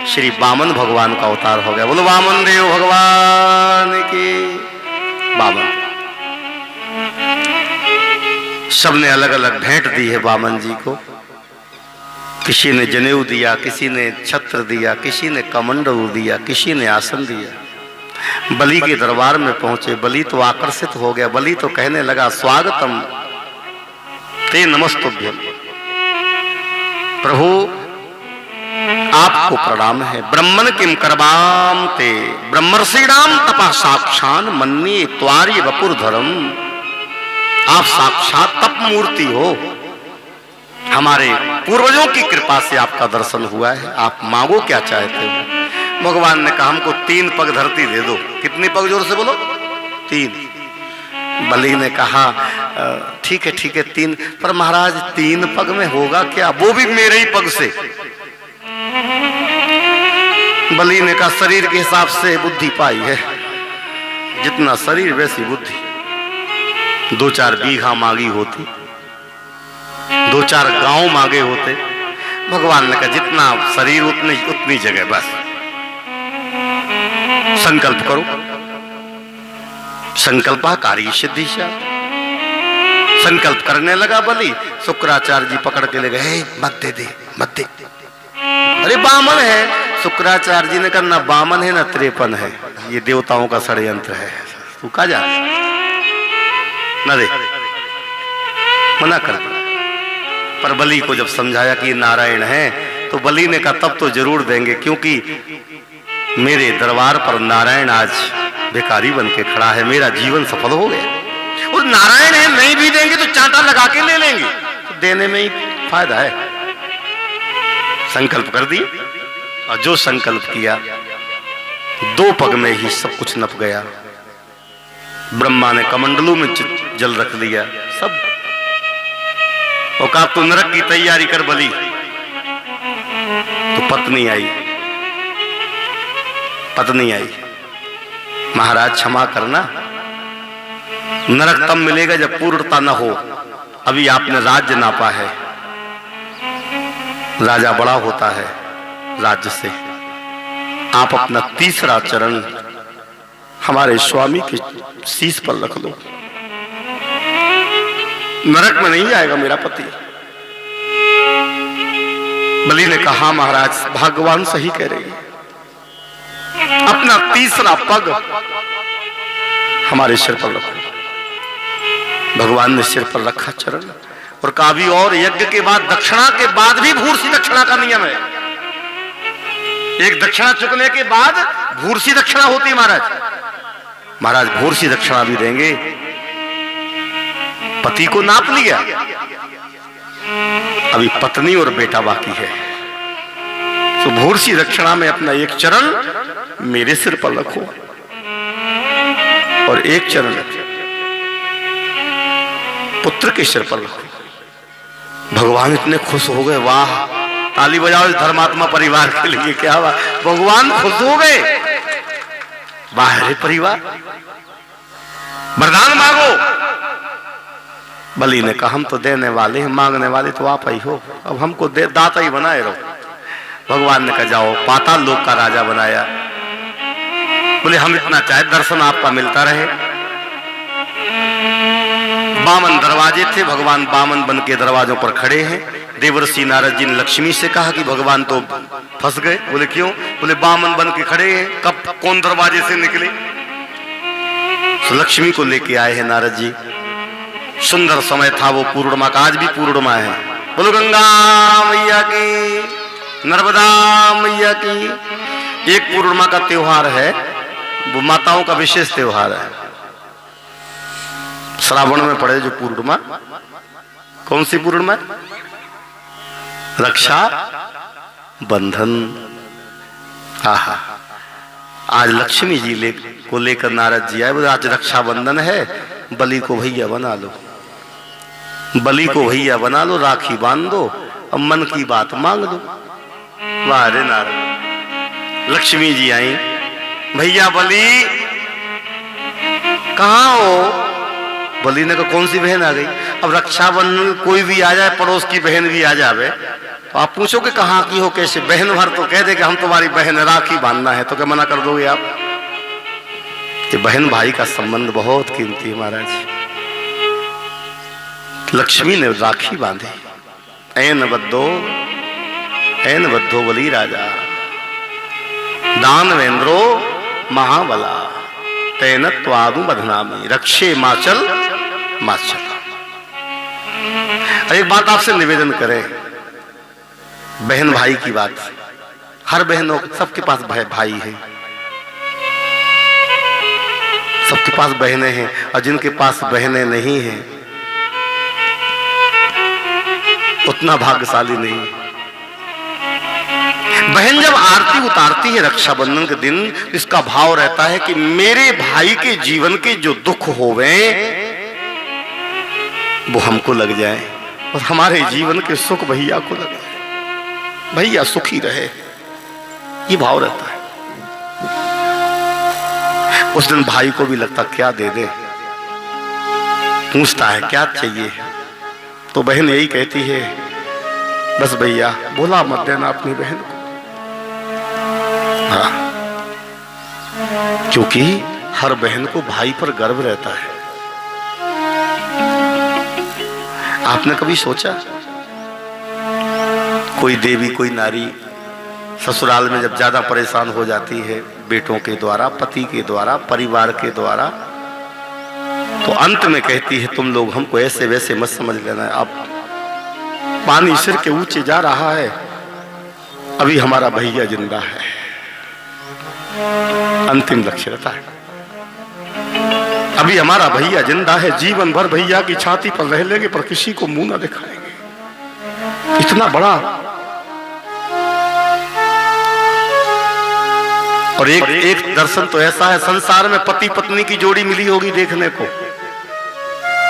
श्री वामन भगवान का अवतार हो गया। बोलो वामन देव भगवान की। वामन सबने अलग अलग भेंट दी है वामन जी को। किसी ने जनेऊ दिया, किसी ने छत्र दिया, किसी ने कमंडलू दिया, किसी ने आसन दिया। बलि के दरबार में पहुंचे, बलि तो आकर्षित हो गया। बलि तो कहने लगा स्वागतम ते नमस्तुभ्यम, प्रभु आपको प्रणाम है। ब्रह्मन किम करवाम ते, ब्रह्मर्षिणाम तपः साक्षान मन्ये त्वार्य वपुर्धरम। आप साक्षात तप मूर्ति हो, हमारे पूर्वजों की कृपा से आपका दर्शन हुआ है। आप मांगो क्या चाहते हो? भगवान ने कहा हमको 3 पग धरती दे दो। कितनी पग? जोर से बोलो। 3। बलि ने कहा ठीक है 3, पर महाराज 3 पग में होगा क्या? वो भी मेरे ही पग से। बलि ने कहा शरीर के हिसाब से बुद्धि पाई है, जितना शरीर वैसी बुद्धि। 2-4 बीघा मांगी होती, 2-4 गांव मांगे होते। भगवान ने कहा जितना शरीर उतनी जगह, बस संकल्प करो। संकल्पकारी सिद्धि। संकल्प करने लगा बलि। शुक्राचार्य जी पकड़ के ले गए, मत दे, मत दे। अरे बामन है। शुक्राचार्य जी ने कहा ना बामन है ना त्रेपन है, ये देवताओं का षड्यंत्र है, तू कहा जा न दे, मना कर दिया। पर बलि को जब समझाया कि नारायण है, तो बलि ने कहा तब तो जरूर देंगे, क्योंकि मेरे दरबार पर नारायण आज भिखारी बन के खड़ा है, मेरा जीवन सफल हो गया। और नारायण है, नहीं भी देंगे तो चांटा लगा के ले लेंगे, तो देने में ही फायदा है। संकल्प कर दिए, और जो संकल्प किया 2 पग में ही सब कुछ नप गया। ब्रह्मा ने कमंडलू में जल रख दिया सब, और कहा तू नरक की तैयारी कर बलि। तो पत्नी आई, महाराज क्षमा करना, नरक तब मिलेगा जब पूर्णता न हो। अभी आपने राज्य नापा है, राजा बड़ा होता है राज्य से। आप अपना तीसरा चरण हमारे स्वामी के शीश पर रख लो, नरक में नहीं जाएगा मेरा पति। बलि ने कहा महाराज भगवान सही कह रहे हैं, अपना तीसरा पग हमारे सिर पर रखो। भगवान ने सिर पर रखा चरण और कहा भी, और यज्ञ के बाद दक्षिणा के बाद भी भूर्सी दक्षिणा का नियम है। एक दक्षिणा चुकने के बाद भूर्सी दक्षिणा होती है महाराज। महाराज भूर्सी दक्षिणा भी देंगे। पति को नाप लिया, अभी पत्नी और बेटा बाकी है, तो भूर्सी दक्षिणा में अपना एक चरण मेरे सिर पर रखो और एक चरण पुत्र के सिर पर रखो। भगवान इतने खुश हो गए, वाह ताली बजाओ इस धर्मात्मा परिवार के लिए। क्या हुआ, भगवान खुश हो गए। बाहर परिवार वरदान मांगो। बलि ने कहा हम तो देने वाले हैं, मांगने वाले तो आप ही हो, अब हमको दे दाता ही बनाए रहो। भगवान ने कहा जाओ, पाताल लोक का राजा बनाया। बोले हम इतना चाहे दर्शन आपका मिलता रहे। बामन दरवाजे थे, भगवान बामन बन के दरवाजों पर खड़े हैं। देवर्षि नारद जी ने लक्ष्मी से कहा कि भगवान तो फंस गए। बोले क्यों? बोले बामन बन के खड़े हैं, कब कौन दरवाजे से निकले। तो लक्ष्मी को लेके आए हैं नारद जी। सुंदर समय था वो पूर्णिमा का, आज भी पूर्णिमा है। बोलो गंगा मैया की, नर्मदा मैया की। एक पूर्णिमा का त्योहार है, वो माताओं का विशेष त्योहार है। श्रावण में पड़े जो पूर्णिमा, कौन सी पूर्णिमा? रक्षा बंधन। आहा, आज लक्ष्मी जी को लेकर नारद जी आए। बोले आज रक्षा बंधन है, बलि को भैया बना लो, बलि को भैया बना लो, राखी बांध दो, अब मन की बात मांग दो। वाह रे नारद। लक्ष्मी जी आई, भैया बलि कहाँ हो? बलि ने कहा कौन सी बहन आ गई? अब रक्षाबंधन कोई भी आ जाए, पड़ोस की बहन भी आ जावे, तो आप पूछोगे कहाँ की हो, कैसे? बहन भर तो कह दे कि हम तुम्हारी बहन, राखी बांधना है, तो क्या मना कर दोगे आप? ये बहन भाई का संबंध बहुत कीमती है महाराज। लक्ष्मी ने राखी बांधी। ऐन बद्धो बलि राजा, दानवेंद्रो महाबला, तैन त्वादु बधनामी, रक्षे माचल माचल। एक बात आपसे निवेदन करें, बहन भाई की बात। हर बहनों, सबके पास भाई है, सबके पास बहनें हैं, और जिनके पास बहनें नहीं हैं उतना भाग्यशाली नहीं है। बहन जब आरती उतारती है रक्षाबंधन के दिन, इसका भाव रहता है कि मेरे भाई के जीवन के जो दुख होवे वो हमको लग जाए, और हमारे जीवन के सुख भैया को लग जाए, भैया सुखी रहे, ये भाव रहता है। उस दिन भाई को भी लगता क्या दे दे, पूछता है क्या चाहिए, तो बहन यही कहती है बस भैया भुला मत देना अपनी बहन को। हाँ, क्योंकि हर बहन को भाई पर गर्व रहता है। आपने कभी सोचा, कोई देवी कोई नारी ससुराल में जब ज्यादा परेशान हो जाती है बेटों के द्वारा, पति के द्वारा, परिवार के द्वारा, तो अंत में कहती है तुम लोग हमको ऐसे वैसे मत समझ लेना, अब पानी सिर के ऊंचे जा रहा है, अभी हमारा भैया जिंदा है। अंतिम लक्ष्य रहता है, अभी हमारा भैया जिंदा है, जीवन भर भैया की छाती पर रह लेंगे पर किसी को मुंह ना दिखाएंगे। इतना बड़ा। और एक दर्शन तो ऐसा है, संसार में पति पत्नी की जोड़ी मिली होगी देखने को,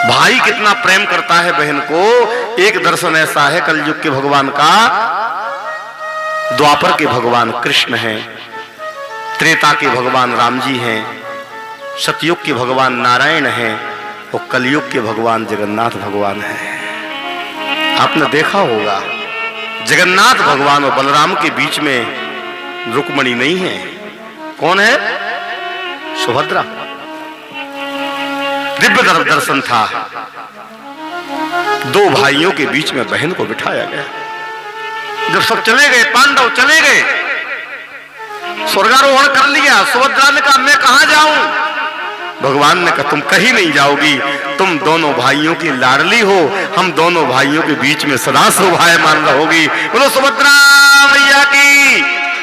भाई कितना प्रेम करता है बहन को। एक दर्शन ऐसा है कलयुग के भगवान का, द्वापर के भगवान कृष्ण हैं, त्रेता के भगवान राम जी हैं, सतयुग के भगवान नारायण हैं, और कलयुग के भगवान जगन्नाथ भगवान हैं। आपने देखा होगा जगन्नाथ भगवान और बलराम के बीच में रुक्मणी नहीं है, कौन है? सुभद्रा। दिव्य दर्शन था। दो भाइयों के बीच में बहन को बिठाया गया। जब सब चले गए, पांडव चले गए, स्वर्गारोहण कर लिया, सुभद्रा ने कहा मैं कहां जाऊं? भगवान ने कहा तुम कहीं नहीं जाओगी, तुम दोनों भाइयों की लाडली हो, हम दोनों भाइयों के बीच में सदा शोभायमान रहोगी। बोलो सुभद्रा मैया की,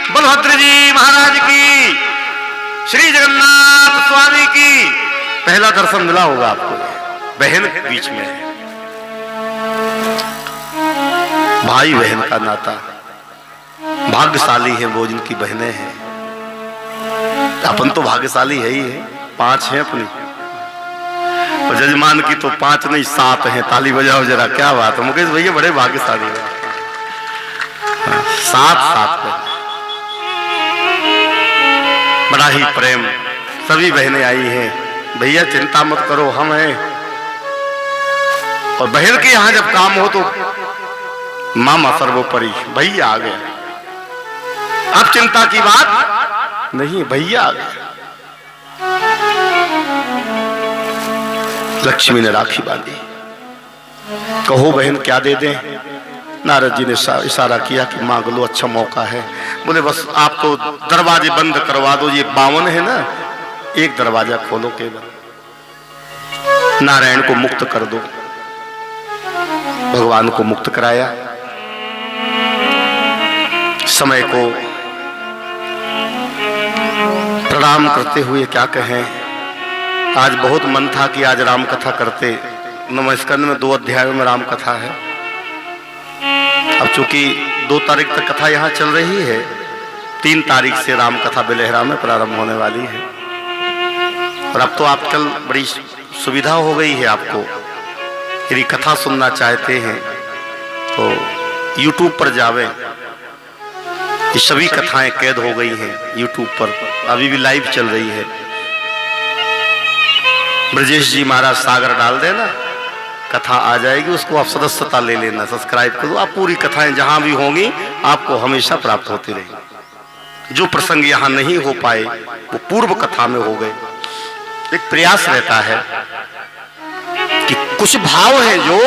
बलभद्र जी महाराज की, श्री जगन्नाथ स्वामी की। पहला दर्शन मिला होगा आपको, बहन के बीच में है, भाई बहन का नाता। भाग्यशाली है वो जिनकी बहनें हैं। अपन तो भाग्यशाली है ही है, 5 हैं अपनी, और जजमान की तो 5 नहीं 7 हैं। ताली बजाओ जरा, क्या बात है मुकेश भैया, बड़े भाग्यशाली है। 7 पे बड़ा ही प्रेम, सभी बहनें आई हैं। भैया चिंता मत करो, हम हैं। और बहन के यहां जब काम हो तो मामा सर्वोपरि, भैया आ गया। अब चिंता की बात नहीं, भैया आ गया। लक्ष्मी ने राखी बांधी। कहो बहन क्या दे दें? नारद जी ने इशारा किया कि मांग लो, अच्छा मौका है। बोले बस आप तो दरवाजे बंद करवा दो, ये 52 है ना, एक दरवाजा खोलो केवल, नारायण को मुक्त कर दो। भगवान को मुक्त कराया। समय को प्रणाम करते हुए क्या कहें, आज बहुत मन था कि आज राम कथा करते। नमस्कंद में 2 अध्यायों में राम कथा है। अब चूंकि 2 तारीख तक कथा यहाँ चल रही है, 3 तारीख से राम कथा बेलहरा में प्रारंभ होने वाली है। और अब तो आजकल बड़ी सुविधा हो गई है आपको, यदि कथा सुनना चाहते हैं तो YouTube पर जावें। ये सभी कथाएं कैद हो गई हैं YouTube पर, अभी भी लाइव चल रही है। ब्रजेश जी महाराज सागर डाल देना, कथा आ जाएगी, उसको आप सदस्यता ले लेना, सब्सक्राइब कर दो। आप पूरी कथाएं जहां भी होंगी आपको हमेशा प्राप्त होती रहेगी। जो प्रसंग यहां नहीं हो पाए वो पूर्व कथा में हो गए। एक प्रयास रहता है कि कुछ भाव हैं जो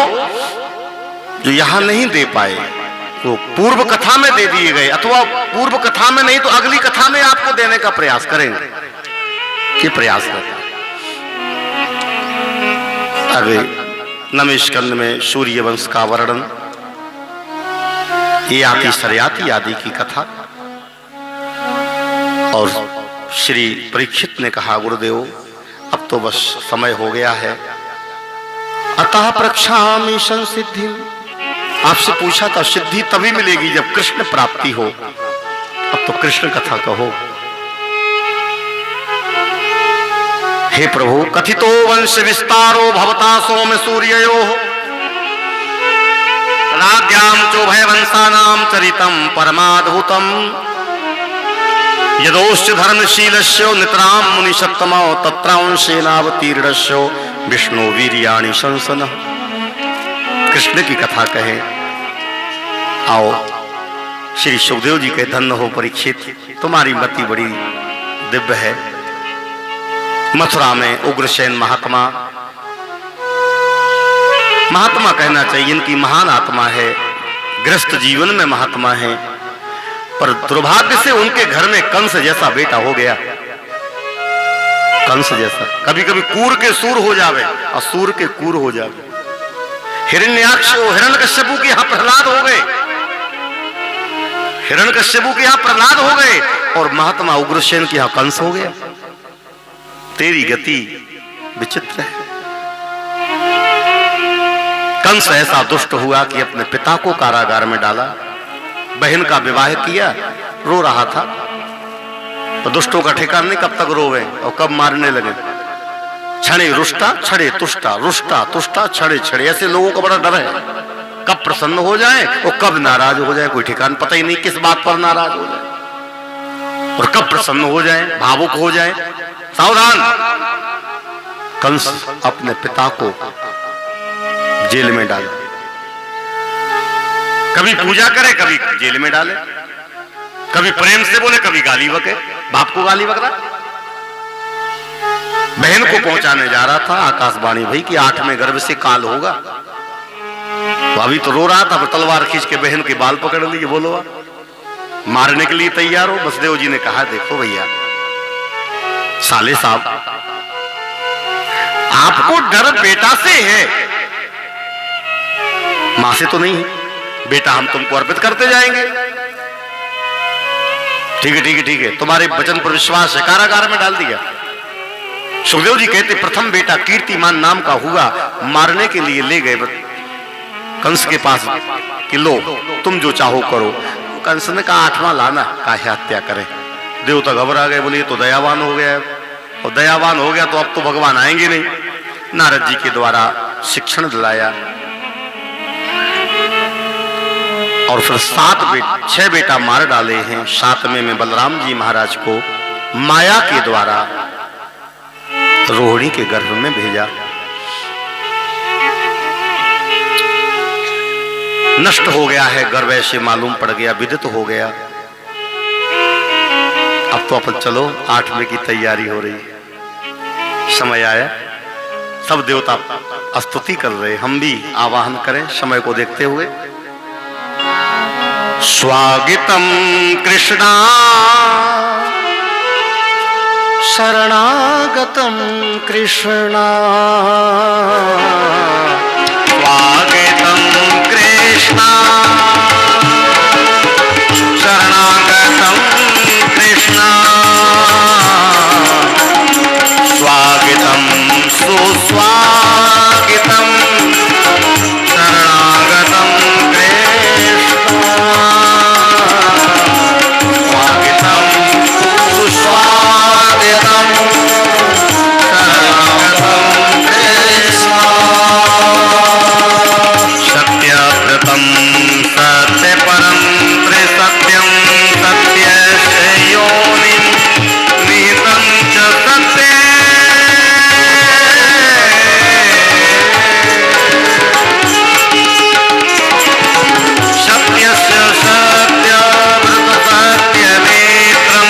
यहां नहीं दे पाए, वो पूर्व कथा में दे दिए गए, अथवा पूर्व कथा में नहीं तो अगली कथा में आपको देने का प्रयास करेंगे। ये प्रयास रहता है। आगे नमेशकंद में सूर्य वंश का वर्णन, ये आती सरयाती आदि की कथा। और श्री परीक्षित ने कहा गुरुदेव अब तो बस समय हो गया है, अतः प्रक्षामि संसिद्धि। आपसे पूछा था सिद्धि तभी मिलेगी जब कृष्ण प्राप्ति हो, अब तो कृष्ण कथा कहो। हे प्रभु कथितो वंश विस्तारो भवता सोम सूर्ययो राज्ञाम चोभय वंशानाम चरितम परमाद्भुतम यदोश्च धर्मशीलस्यो नितराम मुनिषत्तमो तत्रांशेनावतीर्णस्यो विष्णु वीर्याणि संसन। कृष्ण की कथा कहे। आओ श्री सुखदेव जी के धन्य हो परीक्षित, तुम्हारी मति बड़ी दिव्य है। मथुरा में उग्रसेन महात्मा कहना चाहिए, इनकी महान आत्मा है, गृहस्थ जीवन में महात्मा है, पर दुर्भाग्य से उनके घर में कंस जैसा बेटा हो गया। कंस जैसा, कभी कभी कूर के सूर हो जावे और सूर के कूर हो जावे। हिरण्याक्ष हिरण्यकश्यपु के यहां प्रहलाद हो गए, हिरण्यकश्यपु के यहां प्रहलाद हो गए, और महात्मा उग्रसेन के यहां कंस हो गया। तेरी गति विचित्र है। कंस ऐसा दुष्ट हुआ कि अपने पिता को कारागार में डाला, बहन का विवाह किया, रो रहा था। तो दुष्टों का ठिकाना नहीं, कब तक रोवे और कब मारने लगे। क्षणे रुष्टा छड़े तुष्टा, रुष्टा तुष्टा छड़े छड़े, ऐसे लोगों का बड़ा डर है। कब प्रसन्न हो जाए और कब नाराज हो जाए, कोई ठिकाना पता ही नहीं किस बात पर नाराज हो जाए और कब प्रसन्न हो जाए, भावुक हो जाए। सावधान। कंस अपने पिता को जेल में डाले, कभी पूजा करे कभी जेल में डाले, कभी प्रेम से बोले कभी गाली बके, बाप को गाली बक रहा। बहन को पहुंचाने जा रहा था, आकाशवाणी भई कि 8वें गर्भ से काल होगा। तो अभी तो रो रहा था, तलवार खींच के बहन के बाल पकड़ लिए, बोलो मारने के लिए तैयार हो। बसदेव जी ने कहा देखो भैया साले साहब, आपको डर बेटा से है, मां से तो नहीं है। बेटा हम तुमको अर्पित करते जाएंगे। ठीक है ठीक है ठीक है, तुम्हारे वचन पर विश्वास है। कारागार में डाल दिया। सुखदेव जी कहते प्रथम बेटा कीर्तिमान नाम का हुआ, मारने के लिए ले गए कंस के पास कि लो तुम जो चाहो करो। कंस ने कहा 8वां लाना, काहे हत्या करें। देवता घबरा गए, बोले ये तो दयावान हो गया है, और दयावान हो गया तो अब तो भगवान आएंगे नहीं। नारद जी के द्वारा शिक्षण दिलाया और फिर 6 बेटा मार डाले हैं। 7वें में बलराम जी महाराज को माया के द्वारा रोहिणी के गर्भ में भेजा। नष्ट हो गया है गर्भ, ऐसे मालूम पड़ गया, विदित हो गया। अब तो अपन चलो 8वें की तैयारी हो रही। समय आया, सब देवता स्तुति कर रहे, हम भी आवाहन करें समय को देखते हुए। स्वागतम कृष्णा शरणागतम कृष्णा, स्वागतम कृष्णा शरणागतम कृष्णा, स्वागतम सुस्वागतम शरणागतम कृष्णा, स्वागतम सुस्वागतम शरणागतम कृष्णा। सत्यव्रतम सत्यपरम त्रिसत्यम सत्यस्य योनिं निहितं च सत्ये, सत्यस्य सत्यव्रत सत्यनेत्रं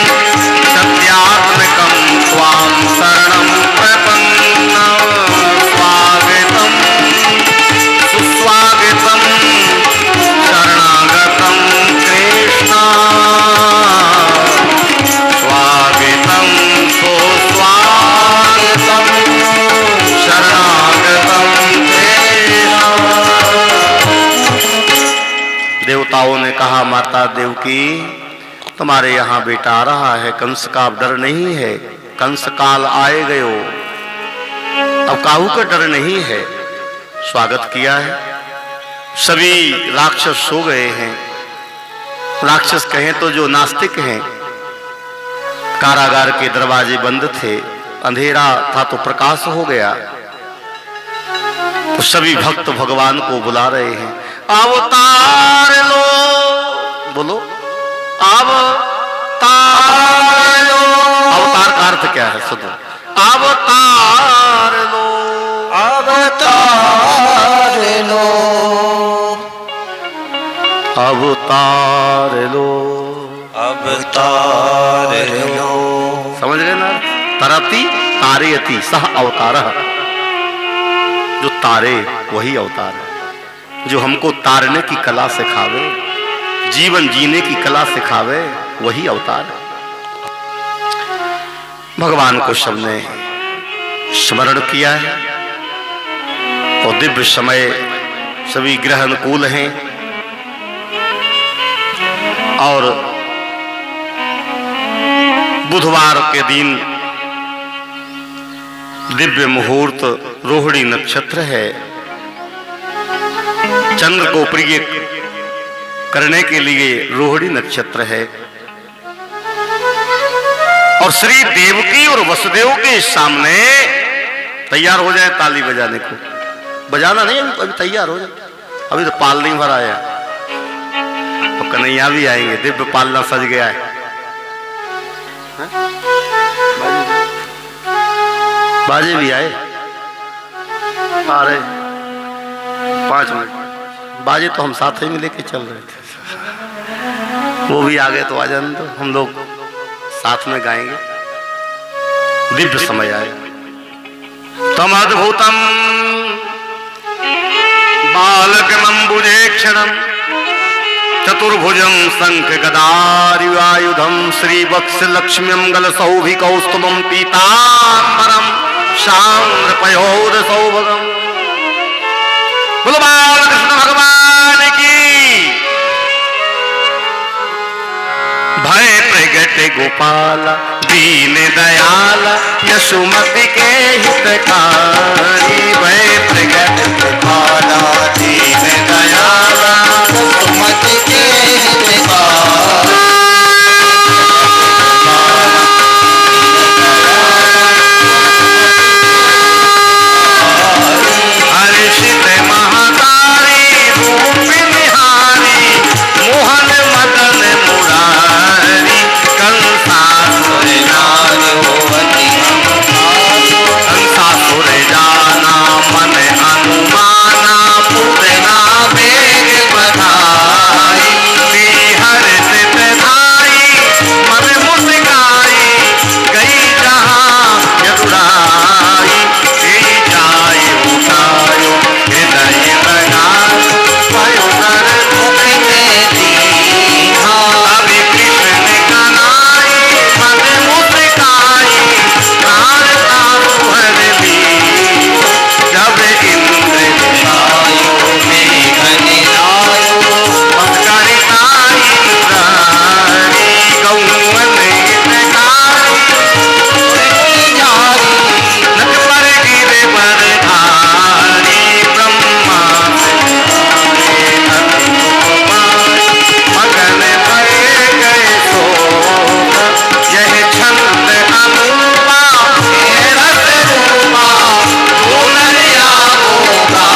सत्यात्मकं त्वां शरणं प्रपन्नं, स्वागतं सुस्वागतं शरणागतं कृष्णा, स्वागतं सुस्वागतं शरणागतं कृष्णा। देवताओं ने कहा माता देवकी तुम्हारे यहाँ बेटा आ रहा है, कंस का अब डर नहीं है, कंस काल आए गयो, अब काहू का डर नहीं है। स्वागत किया है। सभी राक्षस सो गए हैं। राक्षस कहें तो जो नास्तिक हैं, कारागार के दरवाजे बंद थे, अंधेरा था तो प्रकाश हो गया। तो सभी भक्त भगवान को बुला रहे हैं, अवतार लो, बोलो अवतार लो। अवतार का अर्थ क्या है सुनो, अवतार लो, अवतार लो, अवतार लो, अवतार लो। समझ गए ना? तरती तारयति सह अवतारः, जो तारे वही अवतार है, जो हमको तारने की कला सिखावे, जीवन जीने की कला सिखावे, वही अवतार है। भगवान को सबने स्मरण किया है और दिव्य समय सभी ग्रह अनुकूल हैं और बुधवार के दिन दिव्य मुहूर्त रोहिणी नक्षत्र है। चंद्र को प्रिय करने के लिए रोहिणी नक्षत्र है और श्री देवकी और वसुदेव के सामने तैयार हो जाए ताली बजाने को। बजाना नहीं, अभी तैयार हो जाए, अभी तो पाल नहीं भरा है। तो कन्हैया भी आएंगे, दिव्य पालना सज गया है। बाजे भी आए, आ रहे 5 मिनट। बाजे तो हम साथ ही में लेके चल रहे थे, वो भी आ गए तो आ जाने दो, हम लोग साथ में गाएंगे। दिव्य समय आए। तम अद्भुतम बालकमंबुजेक्षणम चतुर्भुजं शंख गदायुधम श्रीवत्स लक्ष्म्यंगल सौभिकौस्तुभं पीतांबरम शाम्र पयोध सौभगम। बोलो बालकृष्ण भगवान की। भय प्रगट गोपाल दीन दयाल यशोमति के हितकारी। भय प्रगट गोपाल दीन दयाल यशोमति के हितकारी। हर्षित महातारी रूप निहारी मोहन मदन मुरारी कंसासुर जाना मन अनुमाना पूतना वेग बधाई। हर्ष धाई मन मुस्काई गई जहाँ यदुराई। जाय उठायो हृदय लगायो भयो कर मुख में दीना। अभी कृष्ण कनाई मन मुस्काई तारता सुहर ली। जब इंद्र दिखायो मेघ निरायो भक्करिताई मुरारी। गौवन हितकारी नट पर गिरे बरधारी। ब्रह्मा मगन भय गए शोक यह छंद अनुपा रस रूपा बोलया होगा।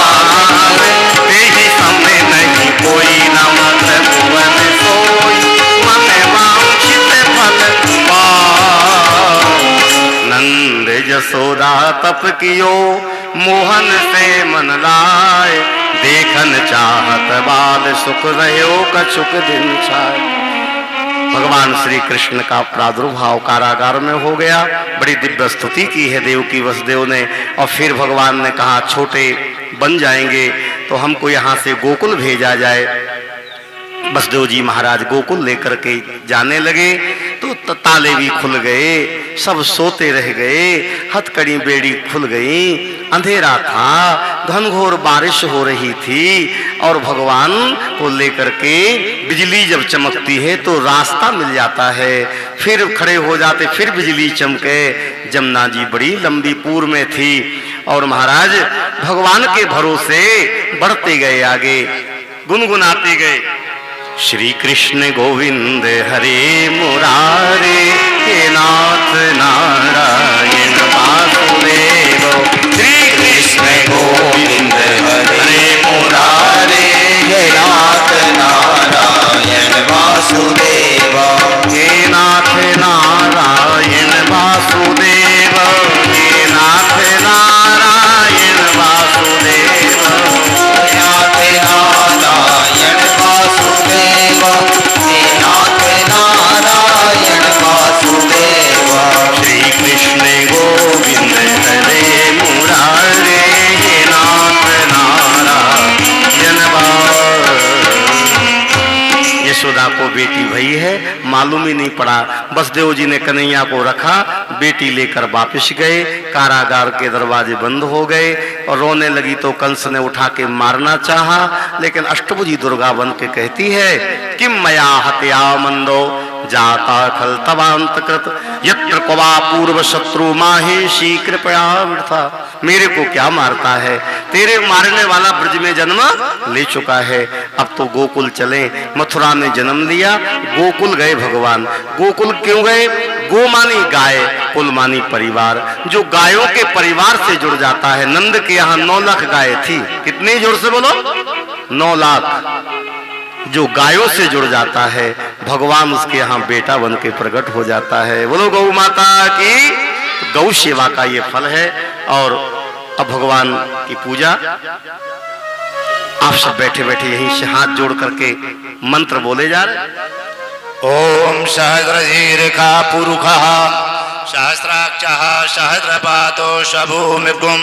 तेहि समय नहीं कोई नमत भुवन सोई मन वांछित फल पाई। नंद यशोदा तप कियो मोहन से मन लाए। देखन चाहत बाल सुख रहो कछुक दिन छाए। भगवान श्री कृष्ण का प्रादुर्भाव कारागार में हो गया। बड़ी दिव्य स्तुति की है देवकी वसुदेव ने। और फिर भगवान ने कहा छोटे बन जाएंगे तो हमको यहाँ से गोकुल भेजा जाए। वसुदेव जी महाराज गोकुल लेकर के जाने लगे तो ताले भी खुल गए, सब सोते रह गए, हथकड़ी बेड़ी खुल गई, अंधेरा था, घनघोर बारिश हो रही थी और भगवान को लेकर के बिजली जब चमकती है तो रास्ता मिल जाता है। फिर खड़े हो जाते, फिर बिजली चमके। जमुना जी बड़ी लंबी पूर्व में थी और महाराज भगवान के भरोसे बढ़ते गए, आगे गुनगुनाते गए। श्री कृष्ण गोविंद हरे मुरारे हे नाथ नारायण वासुदेव। श्री कृष्ण गोविंद हरे मुरारे हे नाथ नारायण वासुदेव। हे नाथ नारायण वासुदेव। हे नाथ नारायण वासुदेव। नाथ नारायण वासुदेव। हे नाथ नारायण वासुदेव। श्री कृष्ण गोविंद हरे मुरारे हे नाथ नारायण वासुदेव। यशोदा को बेटी भई है, मालूम ही नहीं पड़ा। वसुदेव जी ने कन्हैया को रखा, बेटी लेकर वापस गए। कारागार के दरवाजे बंद हो गए और रोने लगी तो कंस ने उठा के मारना चाहा, लेकिन अष्टभुजी दुर्गा बन के कहती है किम मया हत्या मंदो जाता खल तवांत कृत यत्र क्वा पूर्व शत्रु माहेशी कृपया वृथा। मेरे को क्या मारता है, तेरे मारने वाला ब्रज में जन्म ले चुका है, अब तो गोकुल चले। मथुरा में जन्म लिया, गोकुल गए भगवान। गोकुल क्यों गए? गो मानी गाय, कुल मानी परिवार। जो गायों के परिवार से जुड़ जाता है, नंद के यहाँ 9 लाख गाय थी। कितनी जोर से बोलो? 9 लाख। जो गायों से जुड़ जाता है भगवान उसके यहाँ बेटा बन के प्रकट हो जाता है। बोलो गौ माता की। गौ सेवा का ये फल है। और अब भगवान की पूजा आप सब बैठे बैठे यहीं से हाथ जोड़ करके मंत्र बोले जा रहे। ओम सहस्रशीर्षा पुरुषः सहस्राक्षः सहस्रपातो स्वभूमिगुं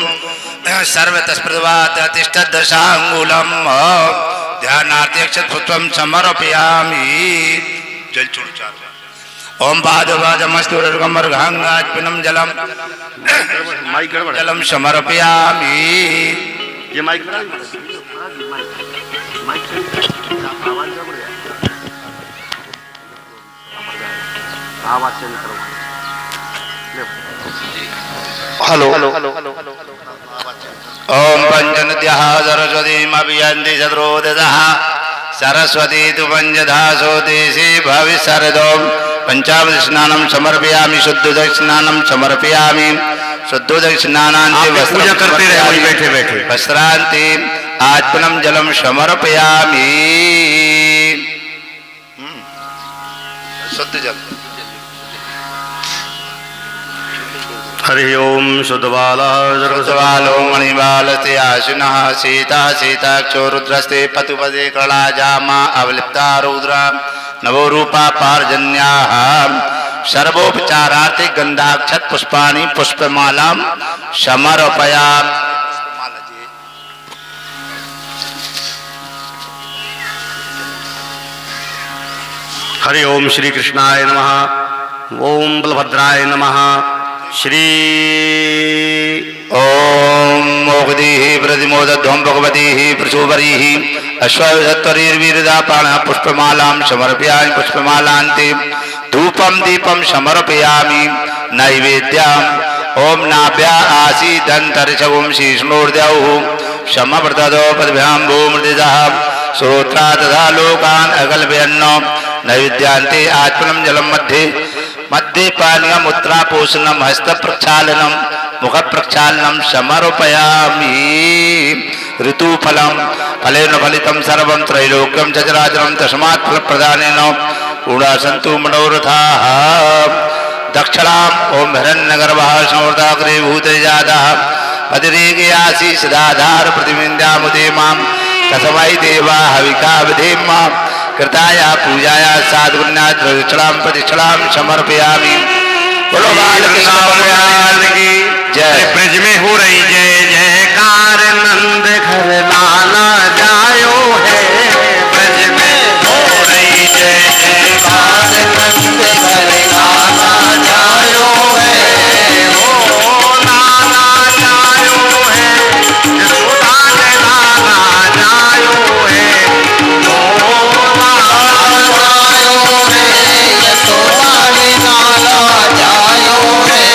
सर्वतस्पृद्वात् तिष्ठदशाङ्गुलम् ध्यानार्थेक्षपुष्पं समर्पयामि। जल छोड़ चार ओम पादवाजमस्तुरगमर्घांगात्पिनं जलम माइक गड़बड़ है। जलम समर्पयामि। ये माइक आवाज चेंज करो। हेलो हेलो ओम पंचनद्यः सरस्वतीमभियन्ति शत्रुदशः सरस्वती तु पंचधासो देशे भविष्यर्दो पंचावदस्नानं समर्पयामि शुद्धोदकस्नानं समर्पयामि शुद्धोदकस्नानान्ते आप पूजा करते रहे वहीं बैठे बैठे। वस्त्रान्ते आत्मनं जलं समर्पयामि। शुद्ध जल। हरि ओम शुद्धबाला शुद्धबालो मणिबालस्ते आशिनः सीता सीताक्षो रुद्रस्ते पतुपदे कलाजामा अवलिप्ता रुद्रा नवो रूपा पार्जन्याः सर्वोपचारार्थे गंधाक्षत पुष्पाणि पुष्पमालां समर्पयामि। हरि ओम श्री कृष्णाय नमः। ओम बलभद्राय नमः। श्री ओम मोगदीः प्रतिमोदध्वं भगवतीः प्रसूवरीः अश्वत्वरीर्वीरदापाणः पुष्पमालां समर्पयामि। पुष्पमालान्ते धूपं दीपं समर्पयामि। नैवेद्यम् ओम नाभ्या आसीदन्तरिक्षगुं शीर्ष्णोर्द्यौः समप्रददो पद्भ्यां भूमृदिजः श्रोत्रा तथा लोकान् अकल्पयन्नो नैवेद्यान्ते आत्मनं जलं मध्ये मध्ये पानीयम् उत्तरापोषणं हस्त प्रक्षालनं मुख प्रक्षालनं समर्पयामि। ऋतुफलं फलेन फलितं सर्वं त्रैलोक्यं चराचरं तस्मात् फलप्रदानेन पूर्णासन्तु मनोरथाः। दक्षिणाम् ओम हिरण्यगर्भः संवर्धाग्रे भूतजातः पतिरेगे आसीत् सदाधार प्रतिविन्द्यामुदे मां तस्मै देवा हविका विधेम कृताया पूजाया साधुन्या दक्षिणां प्रतिष्ठां समर्पयामि। बोलो बालकृष्ण भगवान की जय। ब्रज में हो रही जय जयकार नंद घर लाला जायो है। ब्रज में हो रही जय जयकार नंद घर लाला जायो है। ओ लाला जायो है यशोदा के लाला जायो है। ओ लाला जायो है यशोदा के लाला जायो है।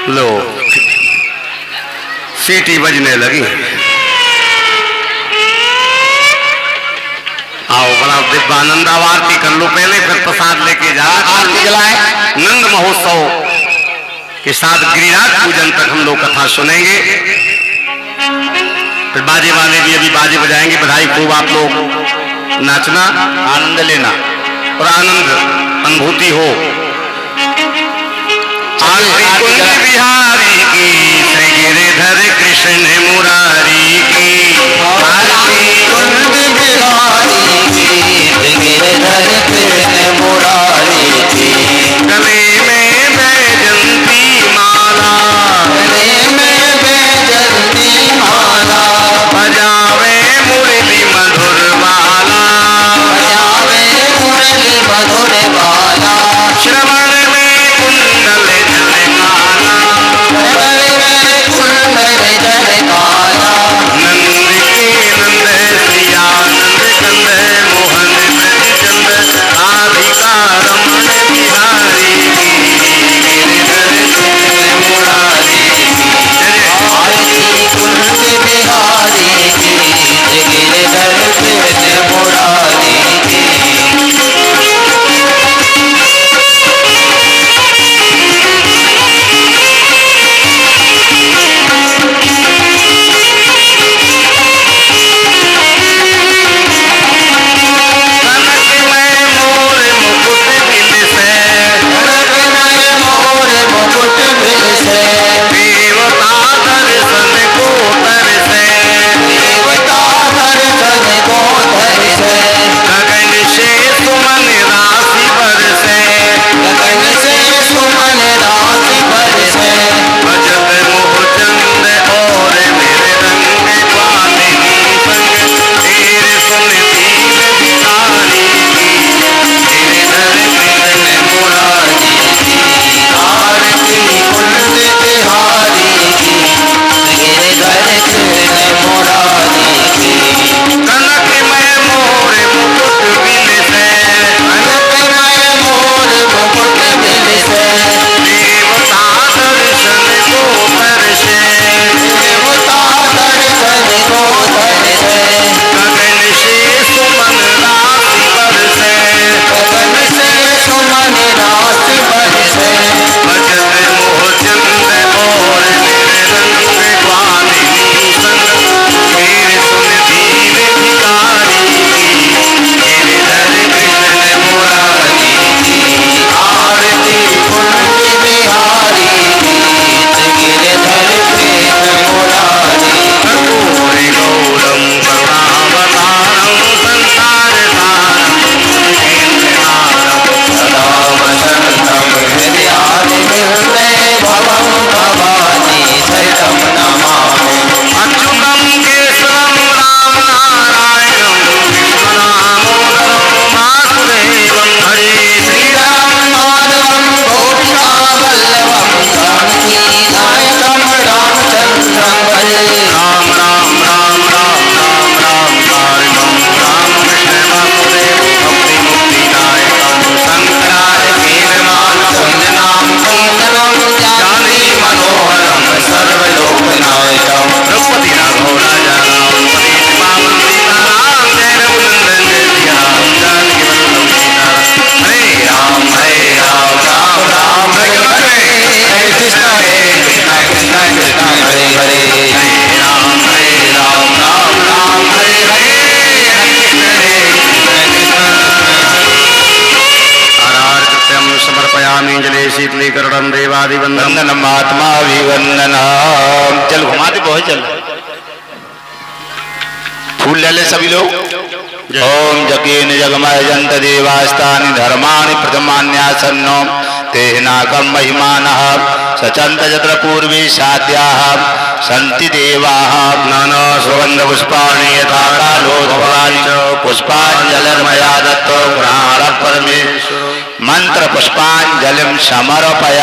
लो सीटी बजने लगी। आओ बड़ा दिव्यानंद आरती कर लो पहले, फिर प्रसाद लेके जा। आरती जलाएं। नंद महोत्सव के साथ गिरिराज पूजन तक हम लोग कथा सुनेंगे। फिर बाजे वाले भी अभी बाजे बजाएंगे। बधाई खूब आप लोग नाचना, आनंद लेना और आनंद अनुभूति हो। कुंज बिहारी की श्री गिरिधर कृष्ण मुरारी की, कुंज बिहारी की गिरिधर कृष्ण मुरारी की, गले में बैजंती माला, गले में बैजंती माला, बजावे मुरली मधुर बाला, बजावे मुरली मधुर बाला, श्रवण में कुंडल झलकाला, श्रवण में कुंडल झलकाला, नंद के नंद सिया नंद कंद मोहन चंद राधिका रमण बिहारी की, गिरिधर कृष्ण मुरारी की। आरती कुंज बिहारी की गिरिधर कृष्ण मुरारी की। कनकमय मोर मुकुट बिल से, कनकमय मोर मुकुट बिल से, देवता दर्शन को तरसे, देवता दर्शन को धरसे, गगन से सुमन राशि बरसे, गगन से सुमन राशि बरसे, बजत मोहचंद और मेरे रंग पालिनी संग, तेरे सुन दीन बिहारी की, गिरिधर कृष्ण मुरारी की। आरती कुंज बिहारी की गिरिधर कृष्ण मुरारी की। कनकमय मोर मुकुट बिल से, कनकमय मोर मुकुट बिल से, देवता दर्शन को तरसे, देवता दर्शन को धरसे, गगन से सुमन राशि बरसे, गगन से सुमन राशि बरसे, बजत मोहचंद और मेरे रंग पालिनी संग, मेरे सुन दीन भिखारी की, गिरिधर कृष्ण मुरारी की। आरती कुंज बिहारी की गिरिधर कृष्ण मुरारी की। कर्पूरे गौरम करुणावतारम संसार सारम केन्द्रहारम सदा वसन्तं हृदयादिहृदये भवं भवानी सहितं नमामि। अच्युतम केशवम राम नारायणम कृष्णनामोदरम वासुदेवम हरे श्रीराम माधवं गोपिकावल्लभं जानकीनायकं रामचन्द्रं भजे। राम राम राम राम राम राम तारकम राम कृष्ण वासुदेव भक्ति मुक्ति नायकम शंकराय कीर्तनाम कुन्दनं जानकी मनोहरं सर्वलोकनायकं। द्रौपदी राघव राजा राम पति पावन सीताराम जय रघुनंदन जय सिया राम जानकी वल्लभ सीताराम। हरे राम राम राम हरे हरे, हरे कृष्ण कृष्ण कृष्ण हरे हरे। हरे राम राम राम हरे हरे, हरे कृष्ण हर कृत्यम समर्पयामि जले शीतलीकरणम देवादिवंदनम। वंदनम आत्मा विवंदनम। चल घुमाते बहुत चल। फूल ले ले सभी लोग। ओम जगेन जगमय जंत देवास्तानि धर्माणि प्रथमान्यासन्नो तेनाकं महिमानः सचंत जत्र पूर्वे साध्याः सन्ति देवाः नाना सुगंध पुष्पाणि यथा कालोद्भवानि च पुष्पाञ्जलिर्मया दत्तो गृहाण परमेश्वरो मंत्र पुष्पाञ्जलिं समर्पयामि।